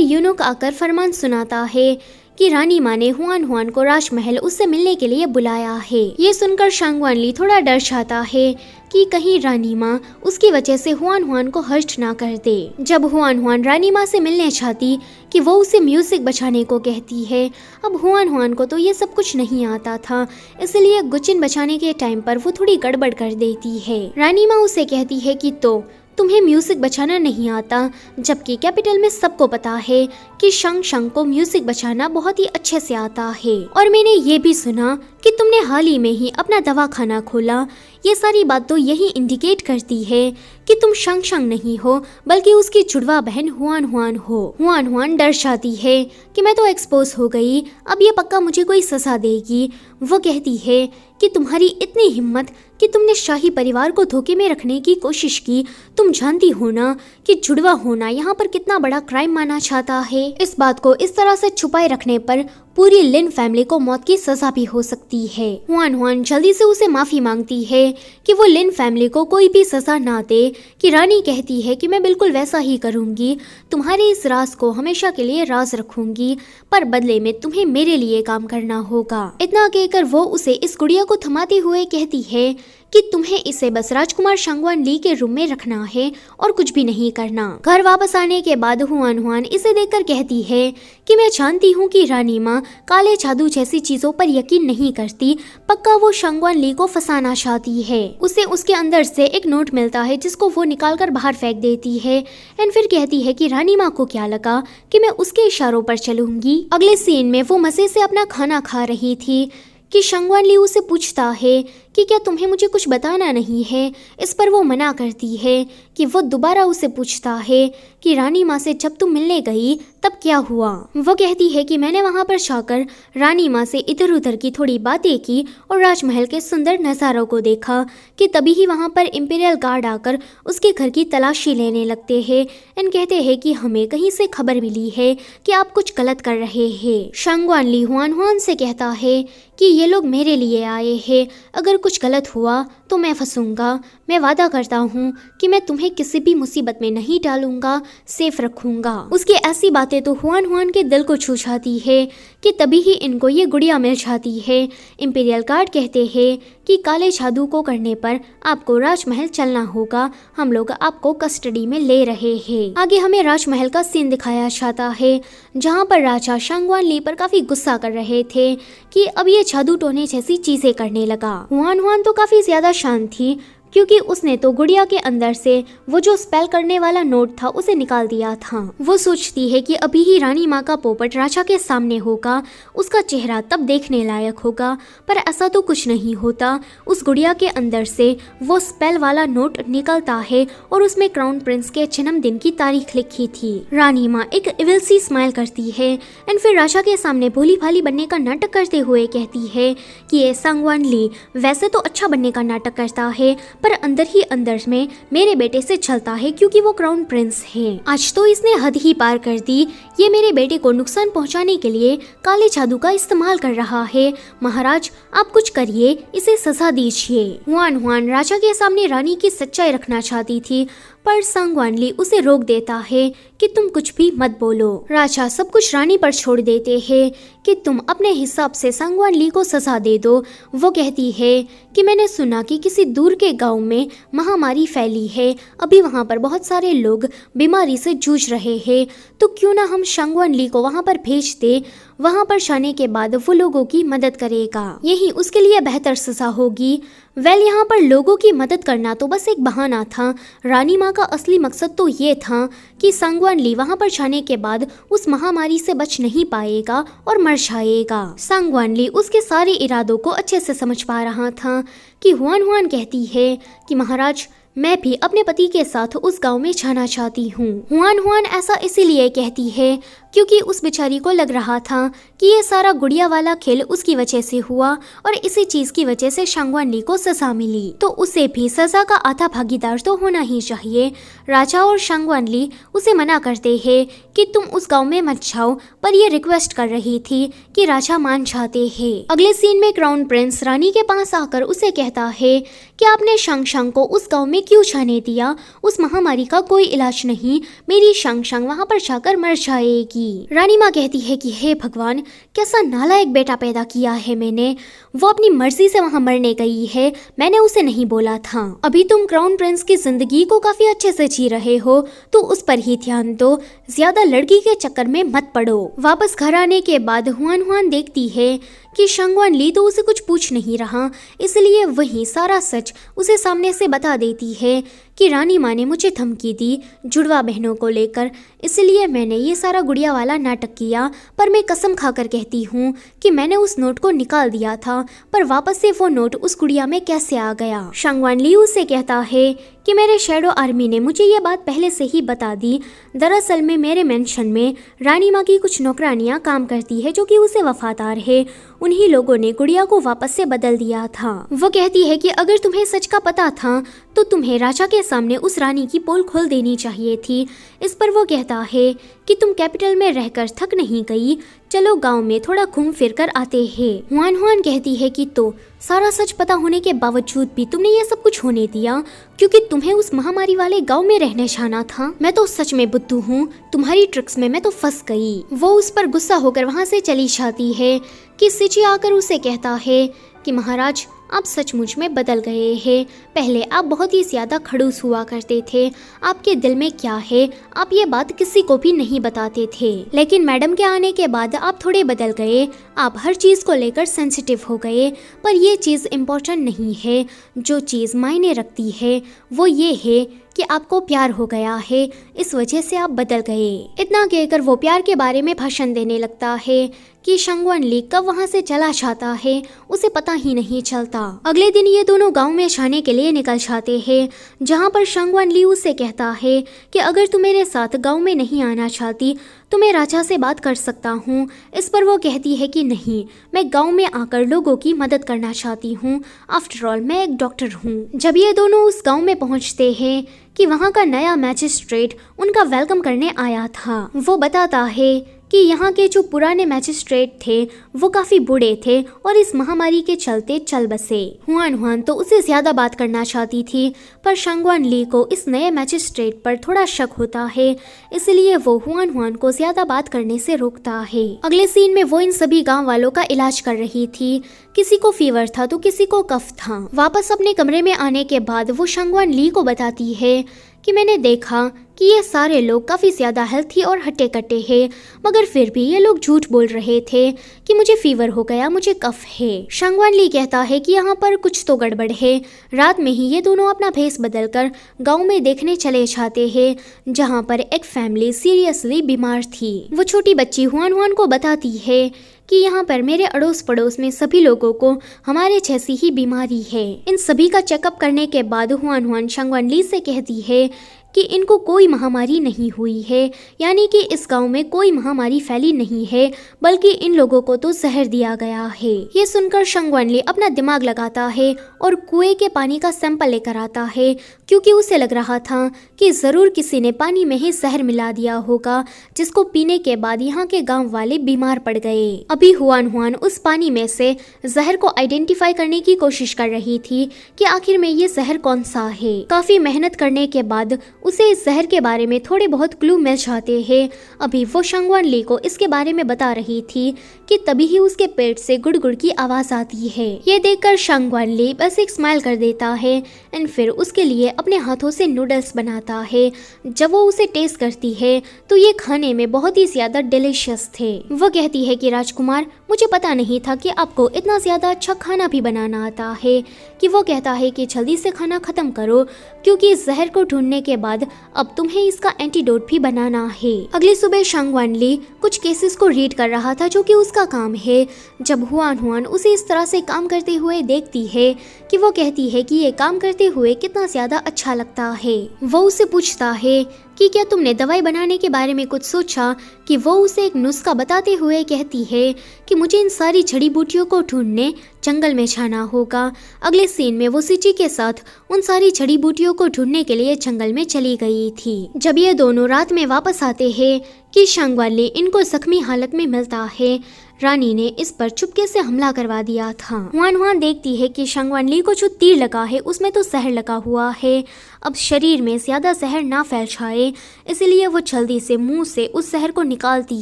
यूनुक आकर फरमान सुनाता है कि रानी माँ ने हुआन हुआन को राजमहल उससे मिलने के लिए बुलाया है। ये सुनकर शंगवान ली थोड़ा डर जाता है कि कहीं रानी माँ उसकी वजह से हुआन हुआन को हर्ट ना कर दे। जब हुआन हुआन रानी माँ से मिलने चाहती कि वो उसे म्यूजिक बजाने को कहती है। अब हुआन हुआन को तो ये सब कुछ नहीं आता था, इसलिए गुचिन बजाने के टाइम पर वो थोड़ी गड़बड़ कर देती है। रानी माँ उसे कहती है कि तो तुम्हें म्यूजिक बजाना नहीं आता, जबकि कैपिटल में सबको पता है कि शंग को म्यूजिक बजाना बहुत ही अच्छे से आता है। और मैंने ये भी सुना कि तुमने हाल ही में ही अपना दवाखाना खोला। ये सारी बात तो यही इंडिकेट करती है कि तुम शंग नहीं हो, बल्कि उसकी जुड़वा बहन हुआन हुआन हो। हुआन हुआन डर जाती है कि मैं तो एक्सपोज हो गई, अब ये पक्का मुझे कोई सजा देगी। वो कहती है कि तुम्हारी इतनी हिम्मत कि तुमने शाही परिवार को धोखे में रखने की कोशिश की। तुम जानती हो ना कि जुड़वा होना यहाँ पर कितना बड़ा क्राइम माना जाता है। इस बात को इस तरह से छुपाए रखने पर पूरी लिन फैमिली को मौत की सजा भी हो सकती है। हुआन हुआन जल्दी से उसे माफी मांगती है कि वो लिन फैमिली को कोई भी सजा ना दे। कि रानी कहती है कि मैं बिल्कुल वैसा ही करूंगी, तुम्हारे इस राज को हमेशा के लिए राज रखूंगी, पर बदले में तुम्हें मेरे लिए काम करना होगा। इतना कहकर वो उसे इस गुड़िया को थमाते हुए कहती है कि तुम्हें इसे बस राजकुमार शंगवान ली के रूम में रखना है और कुछ भी नहीं करना। घर वापस आने के बाद हुआन हुआन इसे देखकर कहती है कि मैं जानती हूँ कि रानी माँ काले जादू जैसी चीजों पर यकीन नहीं करती, पक्का वो शंगवान ली को फंसाना चाहती है। उसे उसके अंदर से एक नोट मिलता है जिसको वो निकालकर बाहर फेंक देती है एंड फिर कहती है कि रानी माँ को क्या लगा कि मैं उसके इशारों पर चलूंगी। अगले सीन में वो मजे से अपना खाना खा रही थी कि शंगवान ली उसे पूछता है कि क्या तुम्हें मुझे कुछ बताना नहीं है। इस पर वो मना करती है कि वो दोबारा उसे पूछता है कि रानी माँ से जब तुम मिलने गई तब क्या हुआ। वो कहती है कि मैंने वहाँ पर जाकर रानी माँ से इधर उधर की थोड़ी बातें की और राजमहल के सुंदर नज़ारों को देखा कि तभी ही वहाँ पर इंपीरियल गार्ड आकर उसके घर की तलाशी लेने लगते हैं एंड कहते हैं कि हमें कहीं से खबर मिली है कि आप कुछ गलत कर रहे हैं। शंगवान ली हुआन हुआन से कहता है कि ये लोग मेरे लिए आए हैं, अगर कुछ गलत हुआ तो मैं फंसूंगा। मैं वादा करता हूँ कि मैं तुम्हें किसी भी मुसीबत में नहीं डालूंगा, सेफ रखूंगा। उसकी ऐसी बातें तो हुआन हुआन के दिल को छू जाती है कि तभी ही इनको ये गुड़िया मिल जाती है। इंपीरियल गार्ड कहते हैं कि काले जादू को करने पर आपको राजमहल चलना होगा, हम लोग आपको कस्टडी में ले रहे हैं। आगे हमें राजमहल का सीन दिखाया जाता है जहाँ पर राजा शंगवान ली पर काफी गुस्सा कर रहे थे कि अब ये जादू टोने जैसी चीजें करने लगा। हुआन हुआन तो काफी ज्यादा शांत थी क्योंकि उसने तो गुड़िया के अंदर से वो जो स्पेल करने वाला नोट था उसे निकाल दिया था। वो सोचती है कि अभी ही रानी माँ का पोपट राजा के सामने होगा, उसका चेहरा तब देखने लायक होगा, पर ऐसा तो कुछ नहीं होता। उस गुड़िया के अंदर से वो स्पेल वाला नोट निकलता है और उसमें क्राउन प्रिंस के जन्मदिन की तारीख लिखी थी। रानी माँ एक इविल सी स्माइल करती है एंड फिर राजा के सामने भोली भाली बनने का नाटक करते हुए कहती है कि ये शंगवान ली वैसे तो अच्छा बनने का नाटक करता है, पर अंदर ही अंदर में मेरे बेटे से छलता है क्योंकि वो क्राउन प्रिंस है। आज तो इसने हद ही पार कर दी, ये मेरे बेटे को नुकसान पहुंचाने के लिए काले जादू का इस्तेमाल कर रहा है। महाराज आप कुछ करिए, इसे सजा दीजिए। हुआन हुआन राजा के सामने रानी की सच्चाई रखना चाहती थी। पर सांगवानली उसे रोक देता है कि तुम कुछ भी मत बोलो। राजा सब कुछ रानी पर छोड़ देते हैं कि तुम अपने हिसाब से सांगवानली को सजा दे दो। वो कहती है कि मैंने सुना कि किसी दूर के गांव में महामारी फैली है, अभी वहां पर बहुत सारे लोग बीमारी से जूझ रहे हैं, तो क्यों ना हम सांगवानली को वहां पर भेज दे। वहां पर जाने के बाद वो लोगों की मदद करेगा, यही उसके लिए बेहतर सजा होगी। यहाँ पर लोगों की मदद करना तो बस एक बहाना था। रानी माँ का असली मकसद तो ये था कि सांगवानली वहां पर जाने के बाद उस महामारी से बच नहीं पाएगा और मर जाएगा। सांगवानली उसके सारे इरादों को अच्छे से समझ पा रहा था कि हुआन हुआन कहती है कि महाराज, मैं भी अपने पति के साथ उस गांव में जाना चाहती हूँ। हुआन हुआन ऐसा इसीलिए कहती है क्योंकि उस बेचारी को लग रहा था कि ये सारा गुड़िया वाला खेल उसकी वजह से हुआ और इसी चीज की वजह से सांगवानली को सजा मिली, तो उसे भी सजा का आधा भागीदार तो होना ही चाहिए। राजा और सांगवानली उसे मना करते हैं कि तुम उस गांव में मत जाओ, पर ये रिक्वेस्ट कर रही थी कि राजा मान जाते हैं। अगले सीन में क्राउन प्रिंस रानी के पास आकर उसे कहता है कि आपने शांग को उस गाँव में क्यों जाने दिया, उस महामारी का कोई इलाज नहीं, मेरी शांग वहाँ पर जाकर मर जाएगी। रानी माँ कहती है कि हे भगवान, कैसा नालायक बेटा पैदा किया है मैंने, वो अपनी मर्जी से वहाँ मरने गई है, मैंने उसे नहीं बोला था। अभी तुम क्राउन प्रिंस की जिंदगी को काफी अच्छे से जी रहे हो, तो उस पर ही ध्यान दो, ज्यादा लड़की के चक्कर में मत पड़ो। वापस घर आने के बाद हुआन हुआन देखती है कि सांगवानली तो उसे कुछ पूछ नहीं रहा, इसलिए वही सारा सच उसे सामने से बता देती है कि रानी माँ ने मुझे धमकी दी जुड़वा बहनों को लेकर, इसलिए मैंने ये सारा गुड़िया वाला नाटक किया। पर मैं कसम खाकर कहती हूँ कि मैंने उस नोट को निकाल दिया था, पर वापस से वो नोट उस गुड़िया में कैसे आ गया। सांगवानली उसे कहता है कि मेरे शैडो आर्मी ने मुझे ये बात पहले से ही बता दी। दरअसल में मेरे मेंशन में रानी माँ की कुछ नौकरानियाँ काम करती है जो कि उसे वफादार है, उन्हीं लोगों ने गुड़िया को वापस से बदल दिया था। वो कहती है कि अगर तुम्हें सच का पता था तो तुम्हें राजा के सामने उस रानी की पोल खोल देनी चाहिए थी। इस पर वो कहता है कि तुम कैपिटल में रहकर थक नहीं गई, चलो गांव में थोड़ा घूम फिर कर आते हैं। हुआन हुआन कहती है कि तो सारा सच पता होने के बावजूद भी तुमने ये सब कुछ होने दिया क्योंकि तुम्हें उस महामारी वाले गांव में रहने जाना था। मैं तो सच में बुद्धू हूँ, तुम्हारी ट्रिक्स में मैं तो फंस गई। वो उस पर गुस्सा होकर वहाँ से चली जाती है कि सिची आकर उसे कहता है कि महाराज, आप सचमुच में बदल गए हैं। पहले आप बहुत ही ज्यादा खड़ूस हुआ करते थे, आपके दिल में क्या है आप ये बात किसी को भी नहीं बताते थे, लेकिन मैडम के आने के बाद आप थोड़े बदल गए, आप हर चीज को लेकर सेंसिटिव हो गए। पर ये चीज इम्पोर्टेंट नहीं है, जो चीज मायने रखती है वो ये है कि आपको प्यार हो गया है, इस वजह से आप बदल गए। इतना कहकर वो प्यार के बारे में भाषण देने लगता है कि सांगवानली कब वहाँ से चला जाता है उसे पता ही नहीं चलता। अगले दिन ये दोनों गांव में जाने के लिए निकल जाते हैं, जहाँ पर सांगवानली उससे कहता है कि अगर तू मेरे साथ गांव में नहीं आना चाहती तो मैं राजा से बात कर सकता हूँ। इस पर वो कहती है कि नहीं, मैं गांव में आकर लोगों की मदद करना चाहती हूँ, आफ्टर ऑल मैं एक डॉक्टर हूँ। जब ये दोनों उस गांव में पहुँचते हैं कि वहाँ का नया मैजिस्ट्रेट उनका वेलकम करने आया था, वो बताता है कि यहाँ के जो पुराने मैजिस्ट्रेट थे वो काफी बूढ़े थे और इस महामारी के चलते चल बसे। हुआन हुआन तो उसे ज्यादा बात करना चाहती थी, पर सांगवानली को इस नए मैजिस्ट्रेट पर थोड़ा शक होता है, इसलिए वो हुआन हुआन को ज्यादा बात करने से रोकता है। अगले सीन में वो इन सभी गांव वालों का इलाज कर रही थी, किसी को फीवर था तो किसी को कफ था। वापस अपने कमरे में आने के बाद वो सांगवानली को बताती है कि मैंने देखा कि ये सारे लोग काफ़ी ज़्यादा हेल्थी और हट्टे कट्टे हैं, मगर फिर भी ये लोग झूठ बोल रहे थे कि मुझे फीवर हो गया, मुझे कफ है। सांगवानली कहता है कि यहाँ पर कुछ तो गड़बड़ है। रात में ही ये दोनों अपना भेस बदलकर गांव में देखने चले जाते हैं, जहाँ पर एक फैमिली सीरियसली बीमार थी। वो छोटी बच्ची हुआन हुआन को बताती है कि यहाँ पर मेरे अड़ोस पड़ोस में सभी लोगों को हमारे जैसी ही बीमारी है। इन सभी का चेकअप करने के बाद हुआन हुआन सांगवानली से कहती है कि इनको कोई महामारी नहीं हुई है, यानी कि इस गांव में कोई महामारी फैली नहीं है, बल्कि इन लोगों को तो जहर दिया गया है। ये सुनकर सांगवानली अपना दिमाग लगाता है और कुएं के पानी का सैंपल लेकर आता है, क्योंकि उसे लग रहा था कि ज़रूर किसी ने पानी में ही जहर मिला दिया होगा, जिसको पीने के बाद यहाँ के गांव वाले बीमार पड़ गए। अभी हुआन हुआन उस पानी में से जहर को आइडेंटिफाई करने की कोशिश कर रही थी कि आखिर में ये जहर कौन सा है। काफी मेहनत करने के बाद उसे इस जहर के बारे में थोड़े बहुत क्लू मिल जाते हैं। अभी वो शांगवान ली को इसके बारे में बता रही थी कि तभी ही उसके पेट से गुड़गुड़ की आवाज आती है। ये देखकर शांगवान ली बस एक स्माइल कर देता है एंड फिर उसके लिए अपने हाथों से नूडल्स बनाता है। जब वो उसे टेस्ट करती है तो ये खाने में बहुत ही ज्यादा डिलीशियस थे। वो कहती है कि राजकुमार, मुझे पता नहीं था कि आपको इतना ज्यादा अच्छा खाना भी बनाना आता है। कि वो कहता है कि जल्दी से खाना खत्म करो, क्योंकि इस जहर को ढूंढने के बाद अब तुम्हें इसका एंटीडोट भी बनाना है। अगली सुबह शांगवान ली कुछ केसेस को रीड कर रहा था, जो कि उसका काम है। जब हुआन हुआन उसे इस तरह से काम करते हुए देखती है कि वो कहती है कि ये काम करते हुए कितना ज्यादा अच्छा लगता है। वो उसे पूछता है कि क्या तुमने दवाई बनाने के बारे में कुछ सोचा। कि वो उसे एक नुस्खा बताते हुए कहती है कि मुझे इन सारी जड़ी बूटियों को ढूंढने जंगल में जाना होगा। अगले सीन में वो सिची के साथ उन सारी जड़ी बूटियों को ढूंढने के लिए जंगल में चली गई थी। जब ये दोनों रात में वापस आते हैं कि शांगवान ली इनको जख्मी हालत में मिलता है। रानी ने इस पर चुपके से हमला करवा दिया था। हुआन हुआन देखती है कि शांगवान ली को जो तीर लगा है उसमें तो जहर लगा हुआ है। अब शरीर में ज्यादा जहर ना फैल जाए, इसलिए वो जल्दी से मुंह से उस जहर को निकालती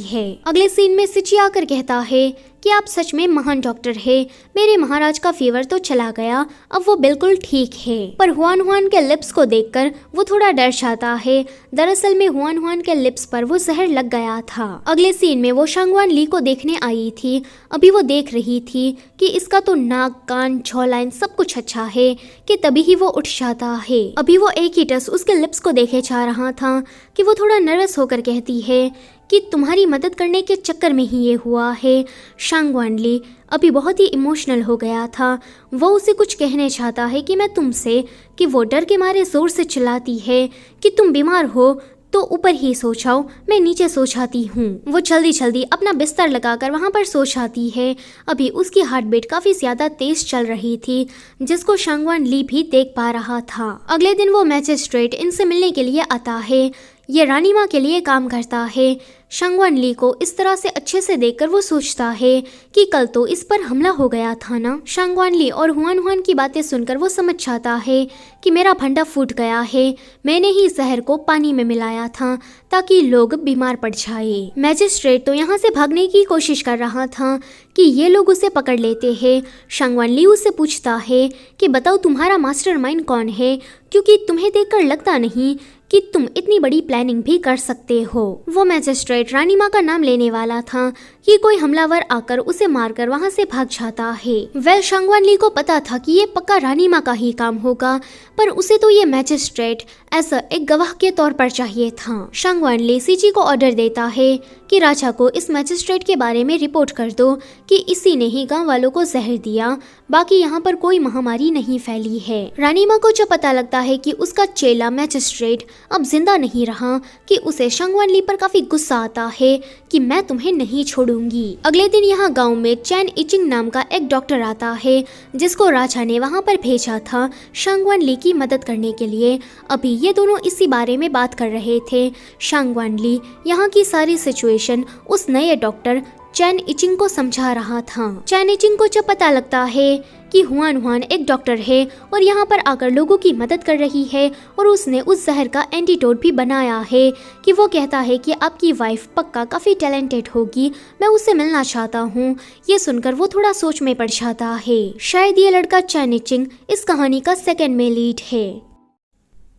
है। अगले सीन में सिची आकर कहता है कि आप सच में महान डॉक्टर है। मेरे महाराज का फीवर तो चला गया, अब वो बिल्कुल ठीक है। पर हुआन हुआन के लिप्स को देखकर वो थोड़ा डर जाता है। दरअसल में हुआन हुआन के लिप्स पर वो जहर लग गया था। अगले सीन में वो शांगवान ली को देखने आई थी। अभी वो देख रही थी कि इसका तो नाक, कान, जॉलाइन सब कुछ अच्छा है कि तभी ही वो उठ जाता है। अभी वो एक ही टस उसके लिप्स को देखे जा रहा था कि वो थोड़ा नर्वस होकर कहती है कि तुम्हारी मदद करने के चक्कर में ही ये हुआ है। शांगवान ली अभी बहुत ही इमोशनल हो गया था। वो उसे कुछ कहने चाहता है कि मैं तुमसे, कि वो डर के मारे जोर से चिल्लाती है कि तुम बीमार हो तो ऊपर ही सो जाओ, मैं नीचे सो जाती हूँ। वो जल्दी जल्दी अपना बिस्तर लगाकर वहाँ पर सो जाती है। अभी उसकी हार्ट बीट काफी ज्यादा तेज चल रही थी, जिसको शांगवान ली भी देख पा रहा था। अगले दिन वो मैजिस्ट्रेट इनसे मिलने के लिए आता है। ये रानी माँ के लिए काम करता है। शांगवान ली को इस तरह से अच्छे से देखकर वो सोचता है कि कल तो इस पर हमला हो गया था ना। शांगवान ली और हुआन हुआन की बातें सुनकर वो समझ जाता है कि मेरा भंडा फूट गया है। मैंने ही जहर को पानी में मिलाया था ताकि लोग बीमार पड़ जाए। मैजिस्ट्रेट तो यहाँ से भागने की कोशिश कर रहा था कि ये लोग उसे पकड़ लेते हैं। शांगवान ली उससे पूछता है कि बताओ तुम्हारा मास्टरमाइंड कौन है, क्योंकि तुम्हें देखकर लगता नहीं कि तुम इतनी बड़ी प्लानिंग भी कर सकते हो। वो मैजिस्ट्रेट रानी माँ का नाम लेने वाला था कि कोई हमलावर आकर उसे मारकर वहाँ से भाग जाता है। वेल शांगवान ली को पता था कि ये पक्का रानी माँ का ही काम होगा, पर उसे तो ये मैजिस्ट्रेट ऐसा एक गवाह के तौर पर चाहिए था। शांगवान ली सिची को ऑर्डर देता है कि राजा को इस मैजिस्ट्रेट के बारे में रिपोर्ट कर दो कि इसी ने ही गांव वालों को जहर दिया, बाकी यहाँ पर कोई महामारी नहीं फैली है। रानी माँ को जब पता लगता है कि उसका चेला मैजिस्ट्रेट अब जिंदा नहीं रहा, कि उसे शांगवान ली पर काफी गुस्सा आता है कि मैं तुम्हें नहीं छोड़ूंगी। अगले दिन यहाँ गांव में चैन इचिंग नाम का एक डॉक्टर आता है, जिसको राजा ने वहाँ पर भेजा था शांगवान ली की मदद करने के लिए। अभी ये दोनों इसी बारे में बात कर रहे थे। शांगवान ली यहाँ की सारी सिचुएशन उस नए डॉक्टर चैन इचिंग को समझा रहा था। चैन इचिंग को जब पता लगता है कि हुआन हुआन एक डॉक्टर है और यहाँ पर आकर लोगों की मदद कर रही है और उसने उस जहर का एंटीडोट भी बनाया है, कि वो कहता है कि आपकी वाइफ पक्का काफी टैलेंटेड होगी, मैं उससे मिलना चाहता हूँ। ये सुनकर वो थोड़ा सोच में पड़ जाता है। शायद ये लड़का चैन इचिंग इस कहानी का सेकंड में लीड है।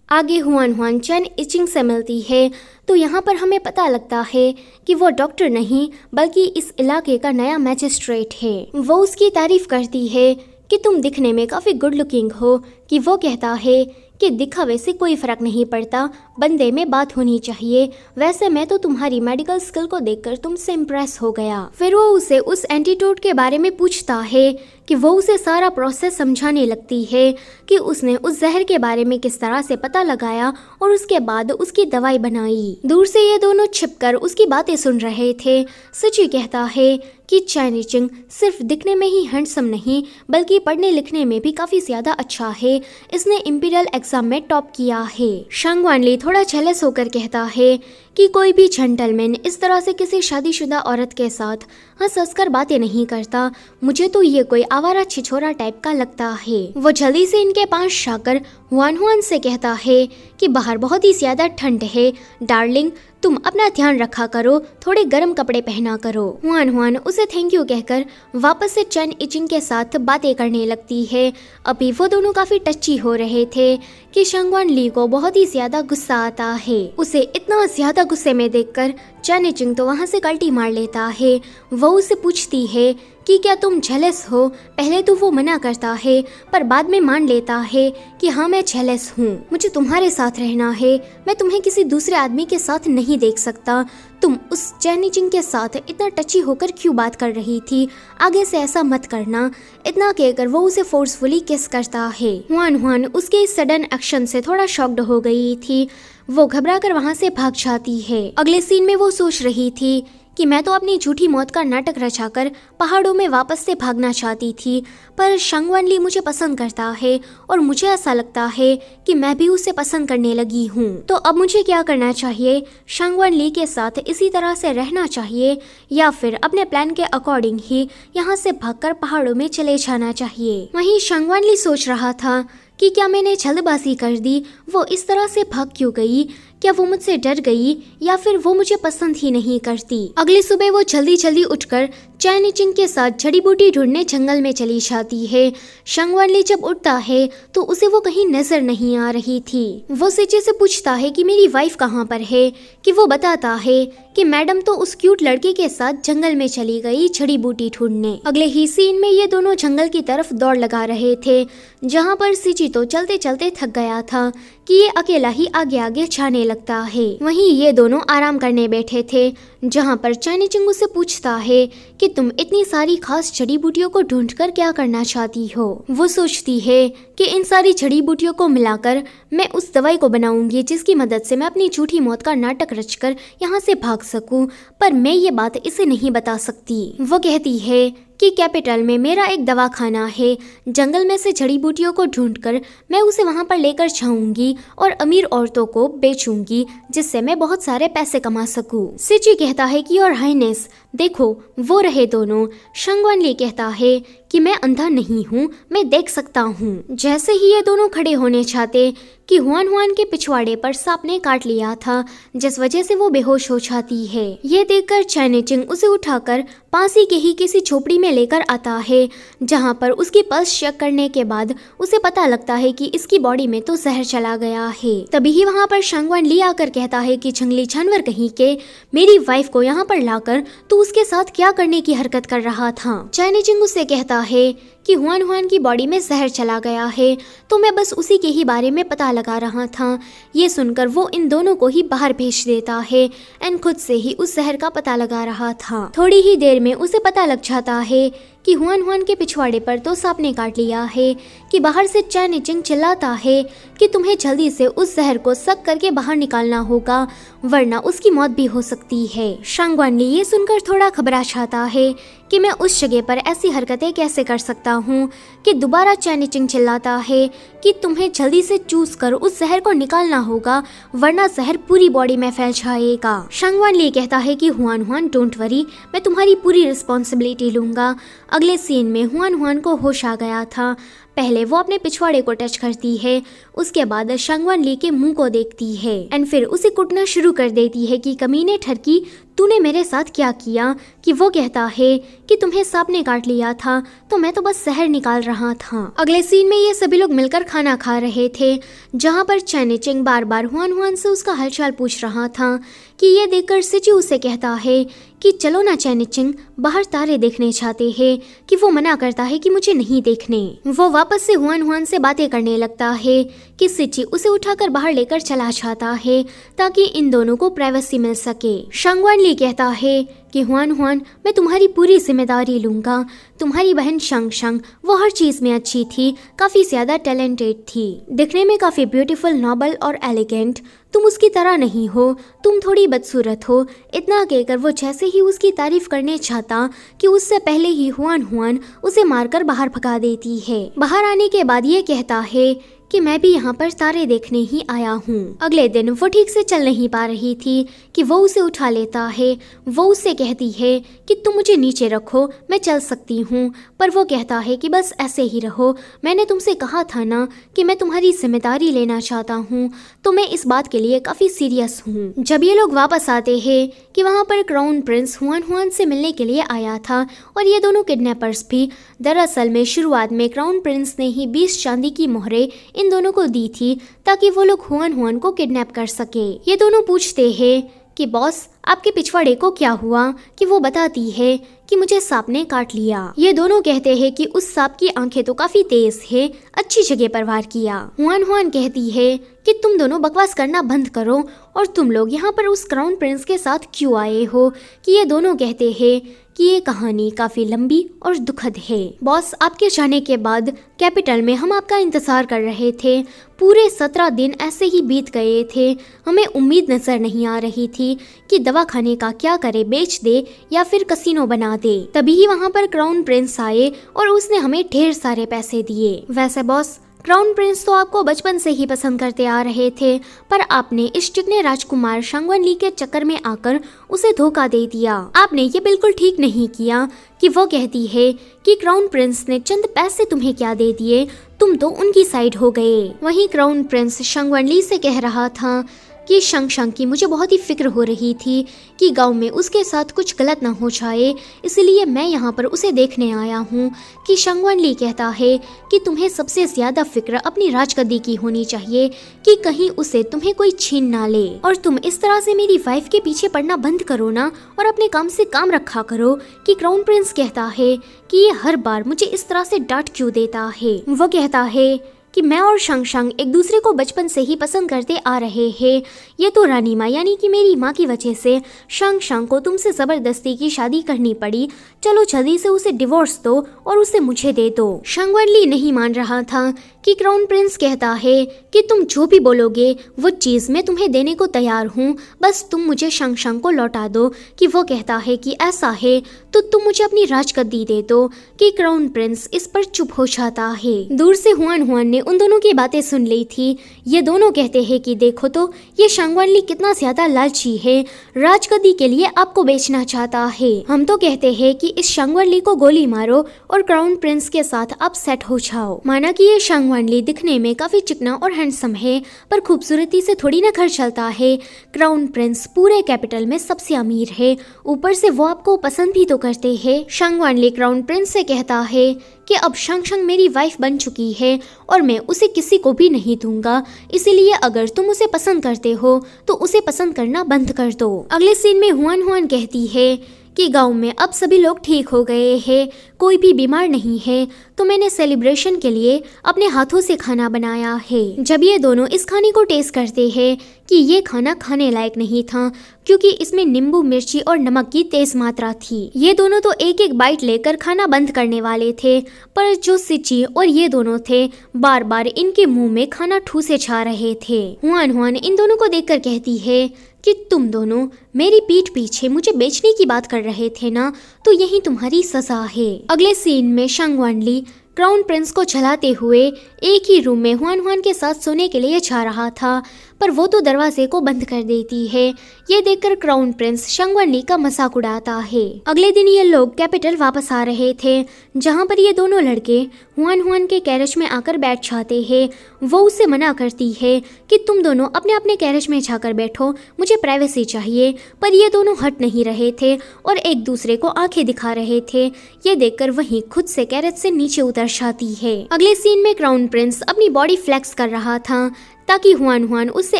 आगे हुआन हुआन चैन इचिंग से मिलती है तो यहाँ पर हमें पता लगता है कि वो डॉक्टर नहीं बल्कि इस इलाके का नया मैजिस्ट्रेट है। वो उसकी तारीफ करती है कि तुम दिखने में काफ़ी गुड लुकिंग हो, कि वो कहता है कि दिखावे से कोई फ़र्क नहीं पड़ता, बंदे में बात होनी चाहिए। वैसे मैं तो तुम्हारी मेडिकल स्किल को देखकर तुमसे इम्प्रेस हो गया। फिर वो उसे उस एंटीडोट के बारे में पूछता है कि वो उसे सारा प्रोसेस समझाने लगती है कि उसने उस जहर के बारे में किस तरह से पता लगाया और उसके बाद उसकी दवाई बनाई। दूर से ये दोनों छिपकर उसकी बातें सुन रहे थे। सिची कहता है कि चैन इचिंग सिर्फ दिखने में ही हैंडसम नहीं बल्कि पढ़ने लिखने में भी काफ़ी ज़्यादा अच्छा है। इसने इंपीरियल एग्जाम में टॉप किया है। शंगवान ली थोड़ा जेलस होकर कहता है कि कोई भी जेंटलमैन इस तरह से किसी शादीशुदा औरत के साथ हंस हंस कर बातें नहीं करता। मुझे तो ये कोई आवारा छिछोरा टाइप का लगता है। वो जल्दी से इनके पास जाकर हुआन हुआन से कहता है कि बाहर बहुत ही ज्यादा ठंड है डार्लिंग, तुम अपना ध्यान रखा करो, थोड़े गर्म कपड़े पहना करो। हुआन हुआन उसे थैंक यू कहकर वापस से चैन इचिंग के साथ बातें करने लगती है। अभी वो दोनों काफी टची हो रहे थे कि शंगवान ली को बहुत ही ज्यादा गुस्सा आता है। उसे इतना ज्यादा गुस्से में देखकर चैन इचिंग तो वहाँ से कल्टी मार लेता है। वो उसे पूछती है कि क्या तुम जेलस हो। पहले तो वो मना करता है पर बाद में मान लेता है कि हाँ मैं जेलस हूँ, मुझे तुम्हारे साथ रहना है, मैं तुम्हें किसी दूसरे आदमी के साथ नहीं देख सकता। तुम उस चैन इचिंग के साथ इतना टची होकर क्यों बात कर रही थी, आगे से ऐसा मत करना। इतना कहकर वो उसे फोर्सफुली किस करता है। हुआन हुआन उसके इस सडन एक्शन से थोड़ा शॉक्ड हो गई थी। वो घबरा कर वहाँ से भाग जाती है। अगले सीन में वो सोच रही थी कि मैं तो अपनी झूठी मौत का नाटक रचाकर पहाड़ों में वापस से भागना चाहती थी, पर शंगवान ली मुझे पसंद करता है और मुझे ऐसा लगता है कि मैं भी उसे पसंद करने लगी हूँ। तो अब मुझे क्या करना चाहिए? शंगवान ली के साथ इसी तरह से रहना चाहिए या फिर अपने प्लान के अकॉर्डिंग ही यहाँ से भागकर पहाड़ों में चले जाना चाहिए? वहीं शंगवान ली सोच रहा था कि क्या मैंने जल्दबाजी कर दी, वो इस तरह से भाग क्यों गई, क्या वो मुझसे डर गई या फिर वो मुझे पसंद ही नहीं करती। अगली सुबह वो जल्दी जल्दी उठकर चैन इचिंग के साथ जड़ी बूटी ढूंढने जंगल में चली जाती है। शंगवान ली जब उठता है तो उसे वो कहीं नजर नहीं आ रही थी। वो सिची से पूछता है कि मेरी वाइफ कहाँ पर है, कि वो बताता है कि मैडम तो उस क्यूट लड़के के साथ जंगल में चली गई जड़ी बूटी ढूंढने। अगले ही सीन में ये दोनों जंगल की तरफ दौड़ लगा रहे थे, जहाँ पर सिची तो चलते चलते थक गया था कि ये अकेला ही आगे आगे जाने लगता है। वहीं ये दोनों आराम करने बैठे थे, जहाँ पर चैन इचिंग उससे पूछता है कि तुम इतनी सारी खास जड़ी बूटियों को ढूंढकर क्या करना चाहती हो। वो सोचती है कि इन सारी जड़ी बूटियों को मिलाकर मैं उस दवाई को बनाऊंगी जिसकी मदद से मैं अपनी झूठी मौत का नाटक रचकर यहाँ से भाग सकूं, पर मैं ये बात इसे नहीं बता सकती। वो कहती है कि कैपिटल में मेरा एक दवाखाना है, जंगल में से जड़ी बूटियों को ढूंढकर मैं उसे वहाँ पर लेकर जाऊंगी और अमीर औरतों को बेचूंगी जिससे मैं बहुत सारे पैसे कमा सकूं। सिची कहता है कि योर हाइनेस देखो वो रहे दोनों। शंगवान ली कहता है कि मैं अंधा नहीं हूँ, मैं देख सकता हूँ। जैसे ही ये दोनों खड़े होने चाहते कि हुआन हुआन के पिछवाड़े पर सांप ने काट लिया था, जिस वजह से वो बेहोश हो जाती है। ये देखकर चैन इचिंग उसे उठाकर पास ही के ही किसी झोपड़ी में लेकर आता है, जहाँ पर उसकी पल्स चेक करने के बाद उसे पता लगता है कि इसकी बॉडी में तो जहर चला गया है। तभी ही वहाँ पर शंगवान ली आकर कहता है कि जंगली जानवर कहीं के, मेरी वाइफ को यहाँ पर लाकर तू उसके साथ क्या करने की हरकत कर रहा था। चैन इचिंग उससे कहता है कि हुआन हुआन की बॉडी में जहर चला गया है, तो मैं बस उसी के ही बारे में पता लगा रहा था। ये सुनकर वो इन दोनों को ही बाहर भेज देता है एंड खुद से ही उस जहर का पता लगा रहा था। थोड़ी ही देर में उसे पता लग जाता है कि हुआन हुआन के पिछवाड़े पर तो सांप ने काट लिया है, कि बाहर से चैन इचिंग चिल्लाता है कि तुम्हें जल्दी से उस जहर को सक करके बाहर निकालना होगा वरना उसकी मौत भी हो सकती है। शंगवान ली ये सुनकर थोड़ा घबरा जाता है कि मैं उस जगह पर ऐसी हरकतें कैसे कर सकता हूँ, कि दोबारा चैन इचिंग चिल्लाता है कि तुम्हें जल्दी से चूस कर उस जहर को निकालना होगा वरना जहर पूरी बॉडी में फैल जाएगा। शंगवान ली कहता है कि हुआन हुआन डोंट वरी, मैं तुम्हारी पूरी रिस्पॉन्सिबिलिटी लूंगा। अगले सीन में हुआन हुआन को होश आ गया था। पहले वो अपने पिछवाड़े को टच करती है, उसके बाद शंगवान ली के मुंह को देखती है एंड फिर उसे कुटना शुरू कर देती है कि कमीने ठरकी तूने मेरे साथ क्या किया। कि वो कहता है कि तुम्हें सांप ने काट लिया था तो मैं तो बस जहर निकाल रहा था। अगले सीन में ये सभी लोग मिलकर खाना खा रहे थे, जहाँ पर चैन इचिंग बार बार हुआन हुआन से उसका हालचाल पूछ रहा था। कि ये देखकर सिची उसे कहता है कि चलो ना चैन इचिंग, बाहर तारे देखने चाहते हैं। कि वो मना करता है कि मुझे नहीं देखने। वो वापस से हुआन हुआन से बातें करने लगता है कि सिची उसे उठाकर बाहर लेकर चला जाता है ताकि इन दोनों को प्राइवेसी मिल सके। शंगवान ली कहता है कि हुआन हुआन मैं तुम्हारी पूरी जिम्मेदारी लूंगा। तुम्हारी बहन शंग शंग वो हर चीज में अच्छी थी, काफी ज्यादा टैलेंटेड थी, दिखने में काफी ब्यूटीफुल, नोबल और एलिगेंट। तुम उसकी तरह नहीं हो, तुम थोड़ी बदसूरत हो। इतना कहकर वो जैसे ही उसकी तारीफ करने चाहता कि उससे पहले ही हुआन हुआन उसे मारकर बाहर भगा देती है। बाहर आने के बाद ये कहता है कि मैं भी यहाँ पर तारे देखने ही आया हूँ। अगले दिन वो ठीक से चल नहीं पा रही थी कि वो उसे उठा लेता है। वो उससे कहती है कि तुम मुझे नीचे रखो, मैं चल सकती हूँ, पर वो कहता है कि बस ऐसे ही रहो, मैंने तुमसे कहा था ना कि मैं तुम्हारी जिम्मेदारी लेना चाहता हूँ, तो मैं इस बात के लिए काफी सीरियस हूँ। जब ये लोग वापस आते हैं कि वहाँ पर क्राउन प्रिंस हुआन हुआन से मिलने के लिए आया था और ये दोनों किडनैपर्स भी दरअसल में शुरुआत में क्राउन प्रिंस ने ही 20 चांदी की मोहरें इन दोनों को दी थी ताकि वो लोग हुआन हुआन को किडनैप कर सके। ये दोनों पूछते हैं कि बॉस आपके पिछवाड़े को क्या हुआ, कि वो बताती है कि मुझे सांप ने काट लिया। ये दोनों कहते हैं कि उस सांप की आंखें तो काफी तेज है, अच्छी जगह पर वार किया। हुआन हुआन कहती है कि तुम दोनों बकवास करना बंद करो और तुम लोग यहाँ पर उस क्राउन प्रिंस के साथ क्यों आए हो। कि ये दोनों कहते हैं कि ये कहानी काफी लंबी और दुखद है। बॉस आपके जाने के बाद कैपिटल में हम आपका इंतजार कर रहे थे। पूरे 17 दिन ऐसे ही बीत गए थे। हमें उम्मीद नजर नहीं आ रही थी कि दवा खाने का क्या करे, बेच दे या फिर कसिनो बना दे। तभी ही वहाँ पर क्राउन प्रिंस आए और उसने हमें ढेर सारे पैसे दिए। वैसे बॉस क्राउन प्रिंस तो आपको बचपन से ही पसंद करते आ रहे थे, पर आपने इस चिकने राजकुमार शांगवन ली के चक्कर में आकर उसे धोखा दे दिया। आपने ये बिल्कुल ठीक नहीं किया। कि वो कहती है कि क्राउन प्रिंस ने चंद पैसे तुम्हें क्या दे दिए, तुम तो उनकी साइड हो गए। वहीं क्राउन प्रिंस शांगवन ली से कह रहा था कि शंग की मुझे बहुत ही फिक्र हो रही थी कि गांव में उसके साथ कुछ गलत ना हो जाए, इसलिए मैं यहाँ पर उसे देखने आया हूँ। कि शांगवन ली कहता है कि तुम्हें सबसे ज्यादा फिक्र अपनी राजगद्दी की होनी चाहिए कि कहीं उसे तुम्हें कोई छीन ना ले, और तुम इस तरह से मेरी वाइफ के पीछे पड़ना बंद करो ना और अपने काम से काम रखा करो। कि क्राउन प्रिंस कहता है कि ये हर बार मुझे इस तरह से डांट क्यों देता है। वो कहता है कि मैं और शंग एक दूसरे को बचपन से ही पसंद करते आ रहे हैं। ये तो रानी माँ यानी कि मेरी माँ की वजह से शंग को तुमसे जबरदस्ती की शादी करनी पड़ी। चलो जल्दी से उसे डिवोर्स दो और उसे मुझे दे दो। शांगवन ली नहीं मान रहा था। कि क्राउन प्रिंस कहता है कि तुम जो भी बोलोगे वो चीज मैं तुम्हें देने को तैयार हूँ, बस तुम मुझे शंग को लौटा दो। कि वो कहता है कि ऐसा है तो तुम मुझे अपनी राजगद्दी दे दो। कि क्राउन प्रिंस इस पर चुप हो जाता है। दूर से हुआन हुआन ने उन दोनों की बातें सुन ली थी। ये दोनों कहते हैं कि देखो तो ये शांगवन ली कितना ज्यादा लालची है, राजगद्दी के लिए आपको बेचना चाहता है। हम तो कहते हैं कि इस शांगवन ली को गोली मारो और क्राउन प्रिंस के साथ आप सेट हो जाओ। माना कि ये शांगवन ली दिखने में काफी चिकना और हैंडसम है, पर खूबसूरती से थोड़ी ना घर चलता है। क्राउन प्रिंस पूरे कैपिटल में सबसे अमीर है, ऊपर से वो आपको पसंद भी तो करते हैं। शांगवन ली क्राउन प्रिंस से कहता है कि अब शंग मेरी वाइफ बन चुकी है और मैं उसे किसी को भी नहीं दूंगा, इसीलिए अगर तुम उसे पसंद करते हो तो उसे पसंद करना बंद कर दो। अगले सीन में हुआन हुआन कहती है कि गांव में अब सभी लोग ठीक हो गए हैं, कोई भी बीमार नहीं है, तो मैंने सेलिब्रेशन के लिए अपने हाथों से खाना बनाया है। जब ये दोनों इस खाने को टेस्ट करते हैं कि ये खाना खाने लायक नहीं था क्योंकि इसमें नींबू मिर्ची और नमक की तेज मात्रा थी। ये दोनों तो एक एक बाइट लेकर खाना बंद करने वाले थे, पर जो सिची और ये दोनों थे बार बार इनके मुंह में खाना ठूसे जा रहे थे। हुआन हुआन इन दोनों को देखकर कहती है कि तुम दोनों मेरी पीठ पीछे मुझे बेचने की बात कर रहे थे ना, तो यही तुम्हारी सजा है। अगले सीन में शांगवन ली क्राउन प्रिंस को चलाते हुए एक ही रूम में हुआन हुआन के साथ सोने के लिए जा रहा था, पर वो तो दरवाजे को बंद कर देती है। ये देखकर क्राउन प्रिंस शांगवन ली का मजाक उड़ाता है। अगले दिन ये लोग कैपिटल वापस आ रहे थे, जहाँ पर ये दोनों लड़के हुआन हुआन के कैरेज में आकर बैठ जाते हैं। वो उससे मना करती है कि तुम दोनों अपने अपने कैरेज में जाकर बैठो, मुझे प्राइवेसी चाहिए, पर ये दोनों हट नहीं रहे थे और एक दूसरे को आंखें दिखा रहे थे। ये देखकर वहीं खुद से कैरेज से नीचे उतर जाती है। अगले सीन में क्राउन प्रिंस अपनी बॉडी फ्लेक्स कर रहा था ताकि हुआन हुआन उससे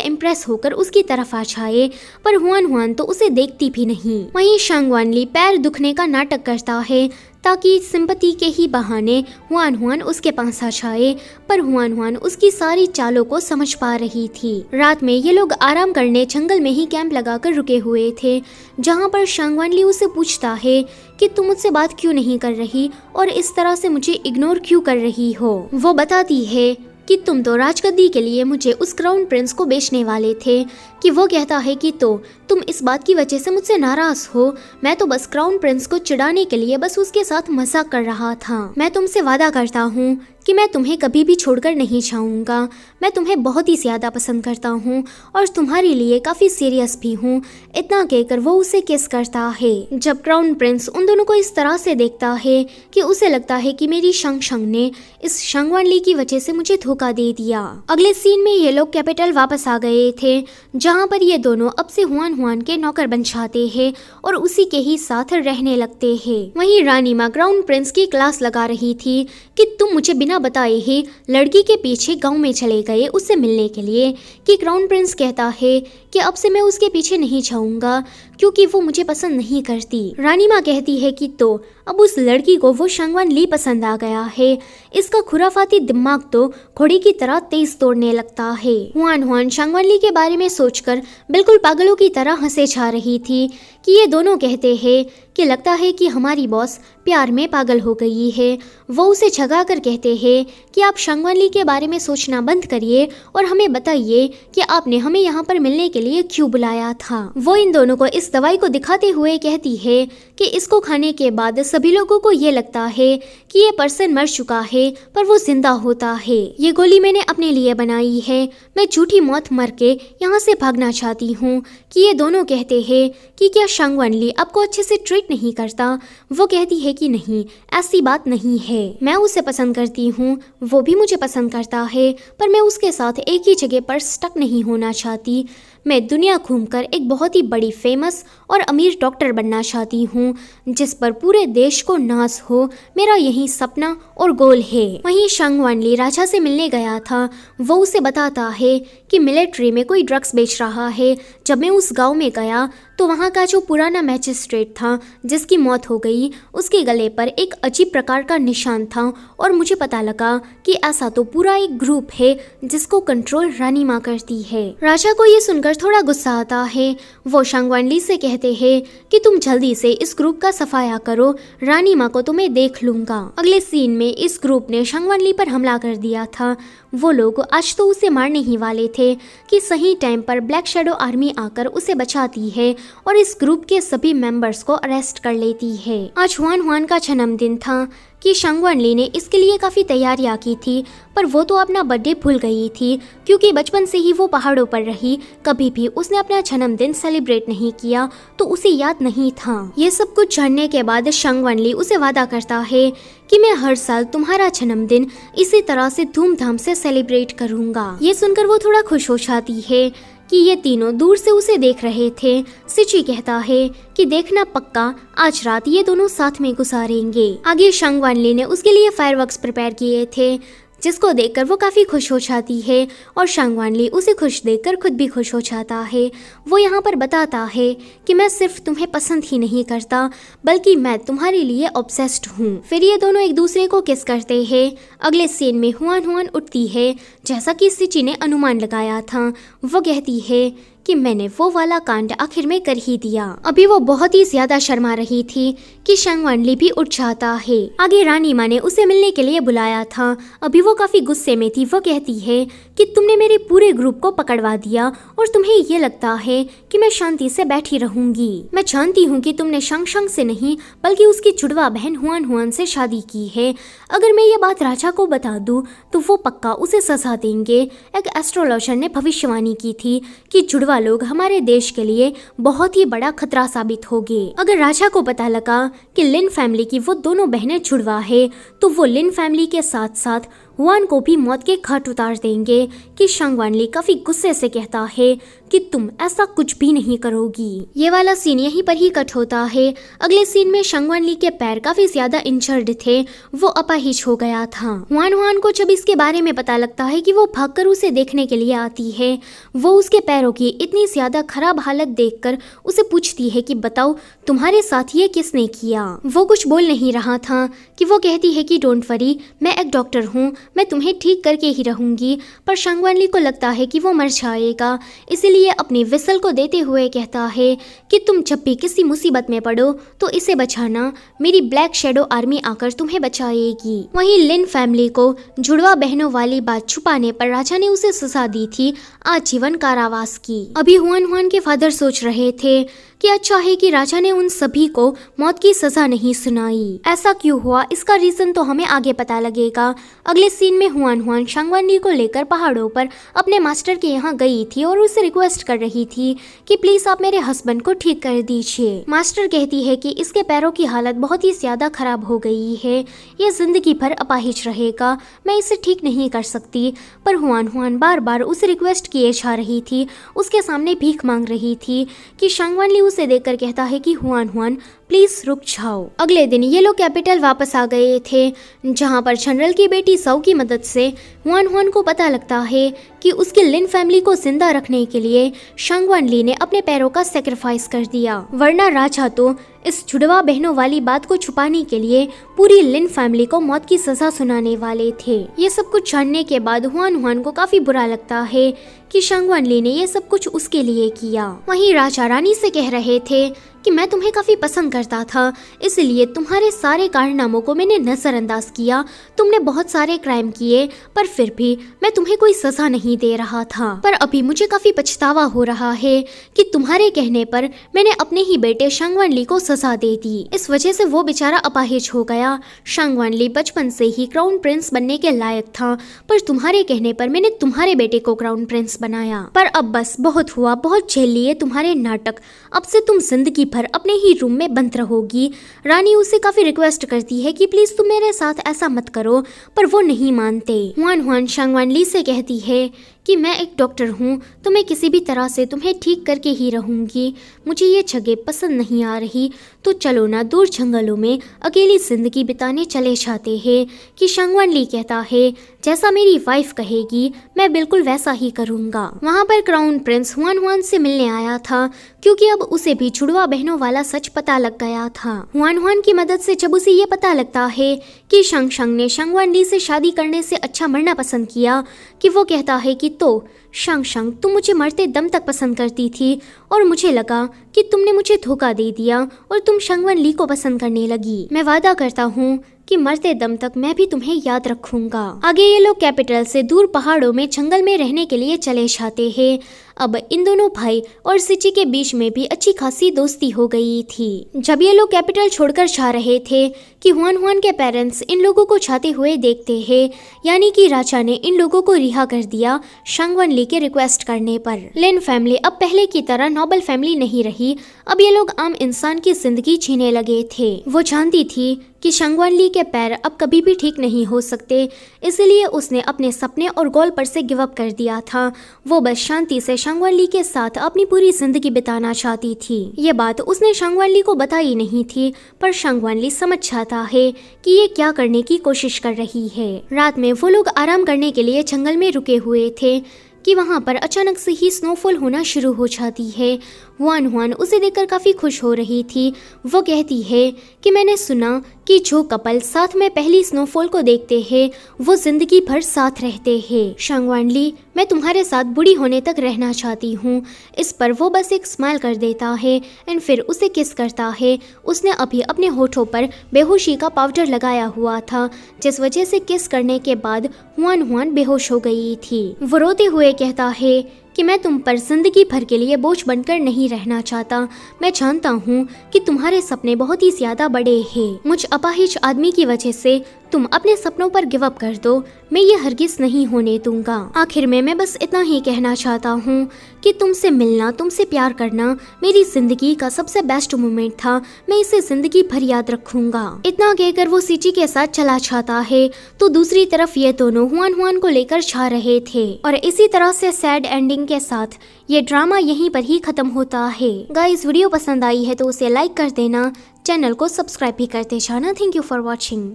इम्प्रेस होकर उसकी तरफ आ जाए, पर हुआन हुआन तो उसे देखती भी नहीं। वहीं शांगवन ली पैर दुखने का नाटक करता है ताकि सिंपैथी के ही बहाने हुआन हुआन उसके पास आ जाए, पर हुआन हुआन उसकी सारी चालों को समझ पा रही थी। रात में ये लोग आराम करने जंगल में ही कैंप लगाकर रुके हुए थे, जहाँ पर शांगवन ली उससे पूछता है कि तुम मुझसे बात क्यों नहीं कर रही और इस तरह से मुझे इग्नोर क्यों कर रही हो। वो बताती है कि तुम तो राजगद्दी के लिए मुझे उस क्राउन प्रिंस को बेचने वाले थे। कि वो कहता है कि तो तुम इस बात की वजह से मुझसे नाराज हो, मैं तो बस क्राउन प्रिंस को चिढ़ाने के लिए बस उसके साथ मजाक कर रहा था। मैं तुमसे वादा करता हूँ कि मैं तुम्हें कभी भी छोड़कर नहीं जाऊंगा। मैं तुम्हें बहुत ही ज़्यादा पसंद करता हूँ और तुम्हारे लिए काफ़ी सीरियस भी हूँ। इतना कहकर वो उसे किस करता है। जब क्राउन प्रिंस उन दोनों को इस तरह से देखता है कि उसे लगता है कि मेरी शंग शंग ने इस शंगवान ली की वजह से मुझे धोखा दे दिया। अगले सीन में ये लोग कैपिटल वापस आ गए थे, जहाँ पर ये दोनों अब से हुआन हुआन के नौकर बन जाते हैं और उसी के ही साथ रहने लगते हैं। वहीं रानी माँ क्राउन प्रिंस की क्लास लगा रही थी कि तुम मुझे बिना बताए ही लड़की के पीछे गांव में चले गए उससे मिलने के लिए, कि क्राउन प्रिंस कहता है कि अब से मैं उसके पीछे नहीं जाऊंगा क्योंकि वो मुझे पसंद नहीं करती। रानी माँ कहती है कि तो अब उस लड़की को वो शंगवान ली पसंद आ गया है। इसका खुराफाती दिमाग तो घोड़ी की तरह तेज तोड़ने लगता है। हुआन हुआन शंगवान ली के बारे में सोचकर बिल्कुल पागलों की तरह हंसे जा रही थी कि ये दोनों कहते हैं कि लगता है कि हमारी बॉस प्यार में पागल हो गई है। वो उसे झगा कर कहते हैं कि आप शंगवान ली के बारे में सोचना बंद करिए और हमें बताइए कि आपने हमें यहाँ पर मिलने के लिए क्यों बुलाया था। वो इन दोनों को इस दवाई को दिखाते हुए कहती है कि इसको खाने के बाद सभी लोगों को ये लगता है कि ये पर्सन मर चुका है पर वो जिंदा होता है। ये गोली मैंने अपने लिए बनाई है। मैं झूठी मौत मर के यहाँ से भागना चाहती हूँ। कि ये दोनों कहते हैं कि क्या शंगवान ली आपको अच्छे से ट्रीट नहीं करता। वो कहती है कि नहीं, ऐसी बात नहीं है। मैं उसे पसंद करती हूँ, वो भी मुझे पसंद करता है, पर मैं उसके साथ एक ही जगह पर स्टक नहीं होना चाहती। मैं दुनिया घूमकर एक बहुत ही बड़ी फेमस और अमीर डॉक्टर बनना चाहती हूँ जिस पर पूरे देश को नाज हो। मेरा यही सपना और गोल है। वहीं शंगवान ली राजा से मिलने गया था। वो उसे बताता है कि मिलिट्री में कोई ड्रग्स बेच रहा है। जब मैं उस गांव में गया तो वहाँ का जो पुराना मैजिस्ट्रेट था जिसकी मौत हो गई, उसके गले पर एक अजीब प्रकार का निशान था और मुझे पता लगा कि ऐसा तो पूरा एक ग्रुप है जिसको कंट्रोल रानी माँ करती है। राजा को ये सुनकर थोड़ा गुस्सा आता है। वो शंगवान ली से कहते हैं कि तुम जल्दी से इस ग्रुप का सफाया करो, रानी माँ को तो मैं देख लूंगा। अगले सीन में इस ग्रुप ने शंगवान ली पर हमला कर दिया था। वो लोग आज तो उसे मारने ही वाले थे कि सही टाइम पर ब्लैक शैडो आर्मी आकर उसे बचाती है और इस ग्रुप के सभी मेंबर्स को अरेस्ट कर लेती है। आज हुआन हुआन का जन्मदिन था कि शंगवान ली ने इसके लिए काफ़ी तैयारियां की थी, पर वो तो अपना बर्थडे भूल गई थी क्योंकि बचपन से ही वो पहाड़ों पर रही। कभी भी उसने अपना जन्मदिन सेलिब्रेट नहीं किया तो उसे याद नहीं था। ये सब कुछ जानने के बाद शंगवान ली उसे वादा करता है कि मैं हर साल तुम्हारा जन्मदिन इसी तरह से धूमधाम से सेलिब्रेट करूंगा। ये सुनकर वो थोड़ा खुश हो जाती है कि ये तीनों दूर से उसे देख रहे थे। सिची कहता है कि देखना पक्का आज रात ये दोनों साथ में गुजारेंगे। आगे शंगवान ली ने उसके लिए फायरवर्क्स प्रिपेयर किए थे जिसको देखकर वो काफ़ी खुश हो जाती है और शंगवान ली उसे खुश देखकर खुद भी खुश हो जाता है। वो यहाँ पर बताता है कि मैं सिर्फ तुम्हें पसंद ही नहीं करता बल्कि मैं तुम्हारे लिए ऑब्सेस्ड हूँ। फिर ये दोनों एक दूसरे को किस करते हैं। अगले सीन में हुआन हुआन उठती है जैसा कि सिची ने अनुमान लगाया था। वो कहती है कि मैंने वो वाला कांड आखिर में कर ही दिया। अभी वो बहुत ही ज्यादा शर्मा रही थी कि शंगवान ली भी उठ जाता है। आगे रानी माँ ने उसे मिलने के लिए बुलाया था। अभी वो काफी गुस्से में थी। वो कहती है कि तुमने मेरे पूरे ग्रुप को पकड़वा दिया और तुम्हें ये लगता है कि मैं शांति से बैठी रहूंगी। मैं जानती हूँ कि तुमने शंग शंग से नहीं बल्कि उसकी जुड़वा बहन हुआन हुआन से शादी की है। अगर मैं ये बात राजा को बता दूं तो वो पक्का उसे सजा देंगे। एक एस्ट्रोलॉजर ने भविष्यवाणी की थी कि जुड़वा लोग हमारे देश के लिए बहुत ही बड़ा खतरा साबित होंगे। अगर राजा को पता लगा कि लिन फैमिली की वो दोनों बहनें जुड़वा है तो वो लिन फैमिली के साथ साथ हुआन को भी मौत के घाट उतार देंगे। कि शंगवान ली काफी गुस्से से कहता है कि तुम ऐसा कुछ भी नहीं करोगी। ये वाला सीन यहीं पर ही कट होता है। अगले सीन में शंगवान ली के पैर काफी ज्यादा इंजर्ड थे। वो अपाहिज हो गया था। हुआन हुआन को जब इसके बारे में पता लगता है कि वो भागकर उसे देखने के लिए आती है। वो उसके पैरों की इतनी ज्यादा खराब हालत देखकर उसे पूछती है कि बताओ तुम्हारे साथ ये किसने किया। वो कुछ बोल नहीं रहा था कि वो कहती है कि डोंट वरी, मैं एक डॉक्टर हूँ, मैं तुम्हें ठीक करके ही रहूंगी। पर शंगवान ली को लगता है कि वो मर जाएगा, इसलिए अपनी विसल को देते हुए कहता है कि तुम जब भी किसी मुसीबत में पड़ो तो इसे बचाना, मेरी ब्लैक शैडो आर्मी आकर तुम्हें बचाएगी। वहीं लिन फैमिली को जुड़वा बहनों वाली बात छुपाने पर राजा ने उसे सजा दी थी आजीवन कारावास की। अभी हुआन हुआन के फादर सोच रहे थे कि अच्छा है कि राजा ने उन सभी को मौत की सजा नहीं सुनाई। ऐसा क्यों हुआ, इसका रीजन तो हमें आगे पता लगेगा। अगले सीन में हुआन हुआन शांगवानली को लेकर पहाड़ों पर अपने मास्टर के यहाँ गई थी और उससे रिक्वेस्ट कर रही थी कि प्लीज आप मेरे हस्बैंड को ठीक कर दीजिए। मास्टर कहती है कि इसके पैरों की हालत बहुत ही ज्यादा खराब हो गई है, ये जिंदगी भर अपाहिज रहेगा, मैं इसे ठीक नहीं कर सकती। पर हुआन हुआन बार बार उसे रिक्वेस्ट किए जा रही थी, उसके सामने भीख मांग रही थी कि शांगवानली उसे देखकर कहता है कि हुआन हुआन प्लीज रुक जाओ। अगले दिन ये लोग कैपिटल वापस आ गए थे, जहाँ पर जनरल की बेटी सौ की मदद से हुआन हुआन को पता लगता है कि उसकी लिन फैमिली को जिंदा रखने के लिए शांगवानली ने अपने पैरों का सेक्रीफाइस कर दिया, वरना राजा तो इस जुड़वा बहनों वाली बात को छुपाने के लिए पूरी लिन फैमिली को मौत की सजा सुनाने वाले थे। ये सब कुछ जानने के बाद हुआन हुआन को काफी बुरा लगता है कि शांगवानली ने ये सब कुछ उसके लिए किया। वहीं राजा रानी से कह रहे थे कि मैं तुम्हें काफी पसंद करता था, इसलिए तुम्हारे सारे कारनामों को मैंने नजरअंदाज किया। तुमने बहुत सारे क्राइम किए, पर फिर भी मैं तुम्हें कोई सजा नहीं दे रहा था। पर अभी मुझे काफी पछतावा हो रहा है कि तुम्हारे कहने पर मैंने अपने ही बेटे शांगवानली को सजा दे दी। इस वजह से वो बेचारा अपाहिज हो गया। शांगवानली बचपन से ही क्राउन प्रिंस बनने के लायक था, पर तुम्हारे कहने पर मैंने तुम्हारे बेटे को क्राउन प्रिंस बनाया। पर अब बस बहुत हुआ, बहुत झेल लिए तुम्हारे नाटक, अब से तुम जिंदगी भर अपने ही रूम में बंद रहोगी। रानी उसे काफी रिक्वेस्ट करती है कि प्लीज तुम मेरे साथ ऐसा मत करो, पर वो नहीं मानते। हुआन हुआन शांगवानली से कहती है कि मैं एक डॉक्टर हूँ, तो मैं किसी भी तरह से तुम्हें ठीक करके ही रहूंगी। मुझे ये जगह पसंद नहीं आ रही, तो चलो ना दूर जंगलों में अकेली जिंदगी बिताने चले जाते हैं। कि शांगवानली कहता है जैसा मेरी वाइफ कहेगी मैं बिल्कुल वैसा ही करूँगा। वहाँ पर क्राउन प्रिंस हुआन हुआन से मिलने आया था, क्योंकि अब उसे भी जुड़वा बहनों वाला सच पता लग गया था। हुआन हुआन की मदद से जब उसे ये पता लगता है कि शंग शंग ने शांगवानली से शादी करने से अच्छा मरना पसंद किया, कि वो कहता है कि तो शंग शंग तुम मुझे मरते दम तक पसंद करती थी, और मुझे लगा कि तुमने मुझे धोखा दे दिया और तुम शांगवानली को पसंद करने लगी। मैं वादा करता हूँ कि मरते दम तक मैं भी तुम्हें याद रखूंगा। आगे ये लोग कैपिटल से दूर पहाड़ों में जंगल में रहने के लिए चले जाते हैं। अब इन दोनों भाई और सिची के बीच में भी अच्छी खासी दोस्ती हो गई थी। जब ये लोग कैपिटल छोड़कर जा रहे थे कि हुआन हुआन के पेरेंट्स इन लोगों को जाते हुए देखते हैं, यानी कि राजा ने इन लोगों को रिहा कर दिया शांगवानली के रिक्वेस्ट करने पर। लिन फैमिली अब पहले की तरह नोबल फैमिली नहीं रही, अब ये लोग आम इंसान की जिंदगी जीने लगे थे। वो जानती थी कि शांगवानली के पैर अब कभी भी ठीक नहीं हो सकते, इसलिए उसने अपने सपने और गोल पर से गिव अप कर दिया था। वो बस शांति से शांगवानली के साथ अपनी पूरी जिंदगी बिताना चाहती थी। ये बात उसने शांगवानली को बताई नहीं थी, पर शांगवानली समझ जाता है कि ये क्या करने की कोशिश कर रही है। रात में वो लोग आराम करने के लिए जंगल में रुके हुए थे कि वहाँ पर अचानक से ही स्नोफॉल होना शुरू हो जाती है। हुआन हुआन उसे देखकर काफ़ी खुश हो रही थी। वो कहती है कि मैंने सुना कि जो कपल साथ में पहली स्नोफॉल को देखते हैं वो जिंदगी भर साथ रहते हैं। शांगवानली मैं तुम्हारे साथ बूढ़ी होने तक रहना चाहती हूँ। इस पर वो बस एक स्माइल कर देता है एंड फिर उसे किस करता है। उसने अभी अपने होठों पर बेहोशी का पाउडर लगाया हुआ था, जिस वजह से किस करने के बाद हुआन हुआन बेहोश हो गई थी। वो रोते हुए कहता है कि मैं तुम पर जिंदगी भर के लिए बोझ बनकर नहीं रहना चाहता। मैं जानता हूँ कि तुम्हारे सपने बहुत ही ज्यादा बड़े हैं। मुझ अपाहिज आदमी की वजह से तुम अपने सपनों पर गिव अप कर दो, मैं ये हरगिज नहीं होने दूंगा। आखिर में मैं बस इतना ही कहना चाहता हूँ कि तुमसे मिलना, तुमसे प्यार करना मेरी जिंदगी का सबसे बेस्ट मोमेंट था। मैं इसे जिंदगी भर याद रखूंगा। इतना कहकर वो सिची के साथ चला जाता है, तो दूसरी तरफ ये दोनों हुआन हुआन को लेकर जा रहे थे। और इसी तरह से सैड एंडिंग के साथ ये ड्रामा यहीं पर ही खत्म होता है। गाइस वीडियो पसंद आई है तो उसे लाइक कर देना, चैनल को सब्सक्राइब भी करते जाना। Thank you for watching.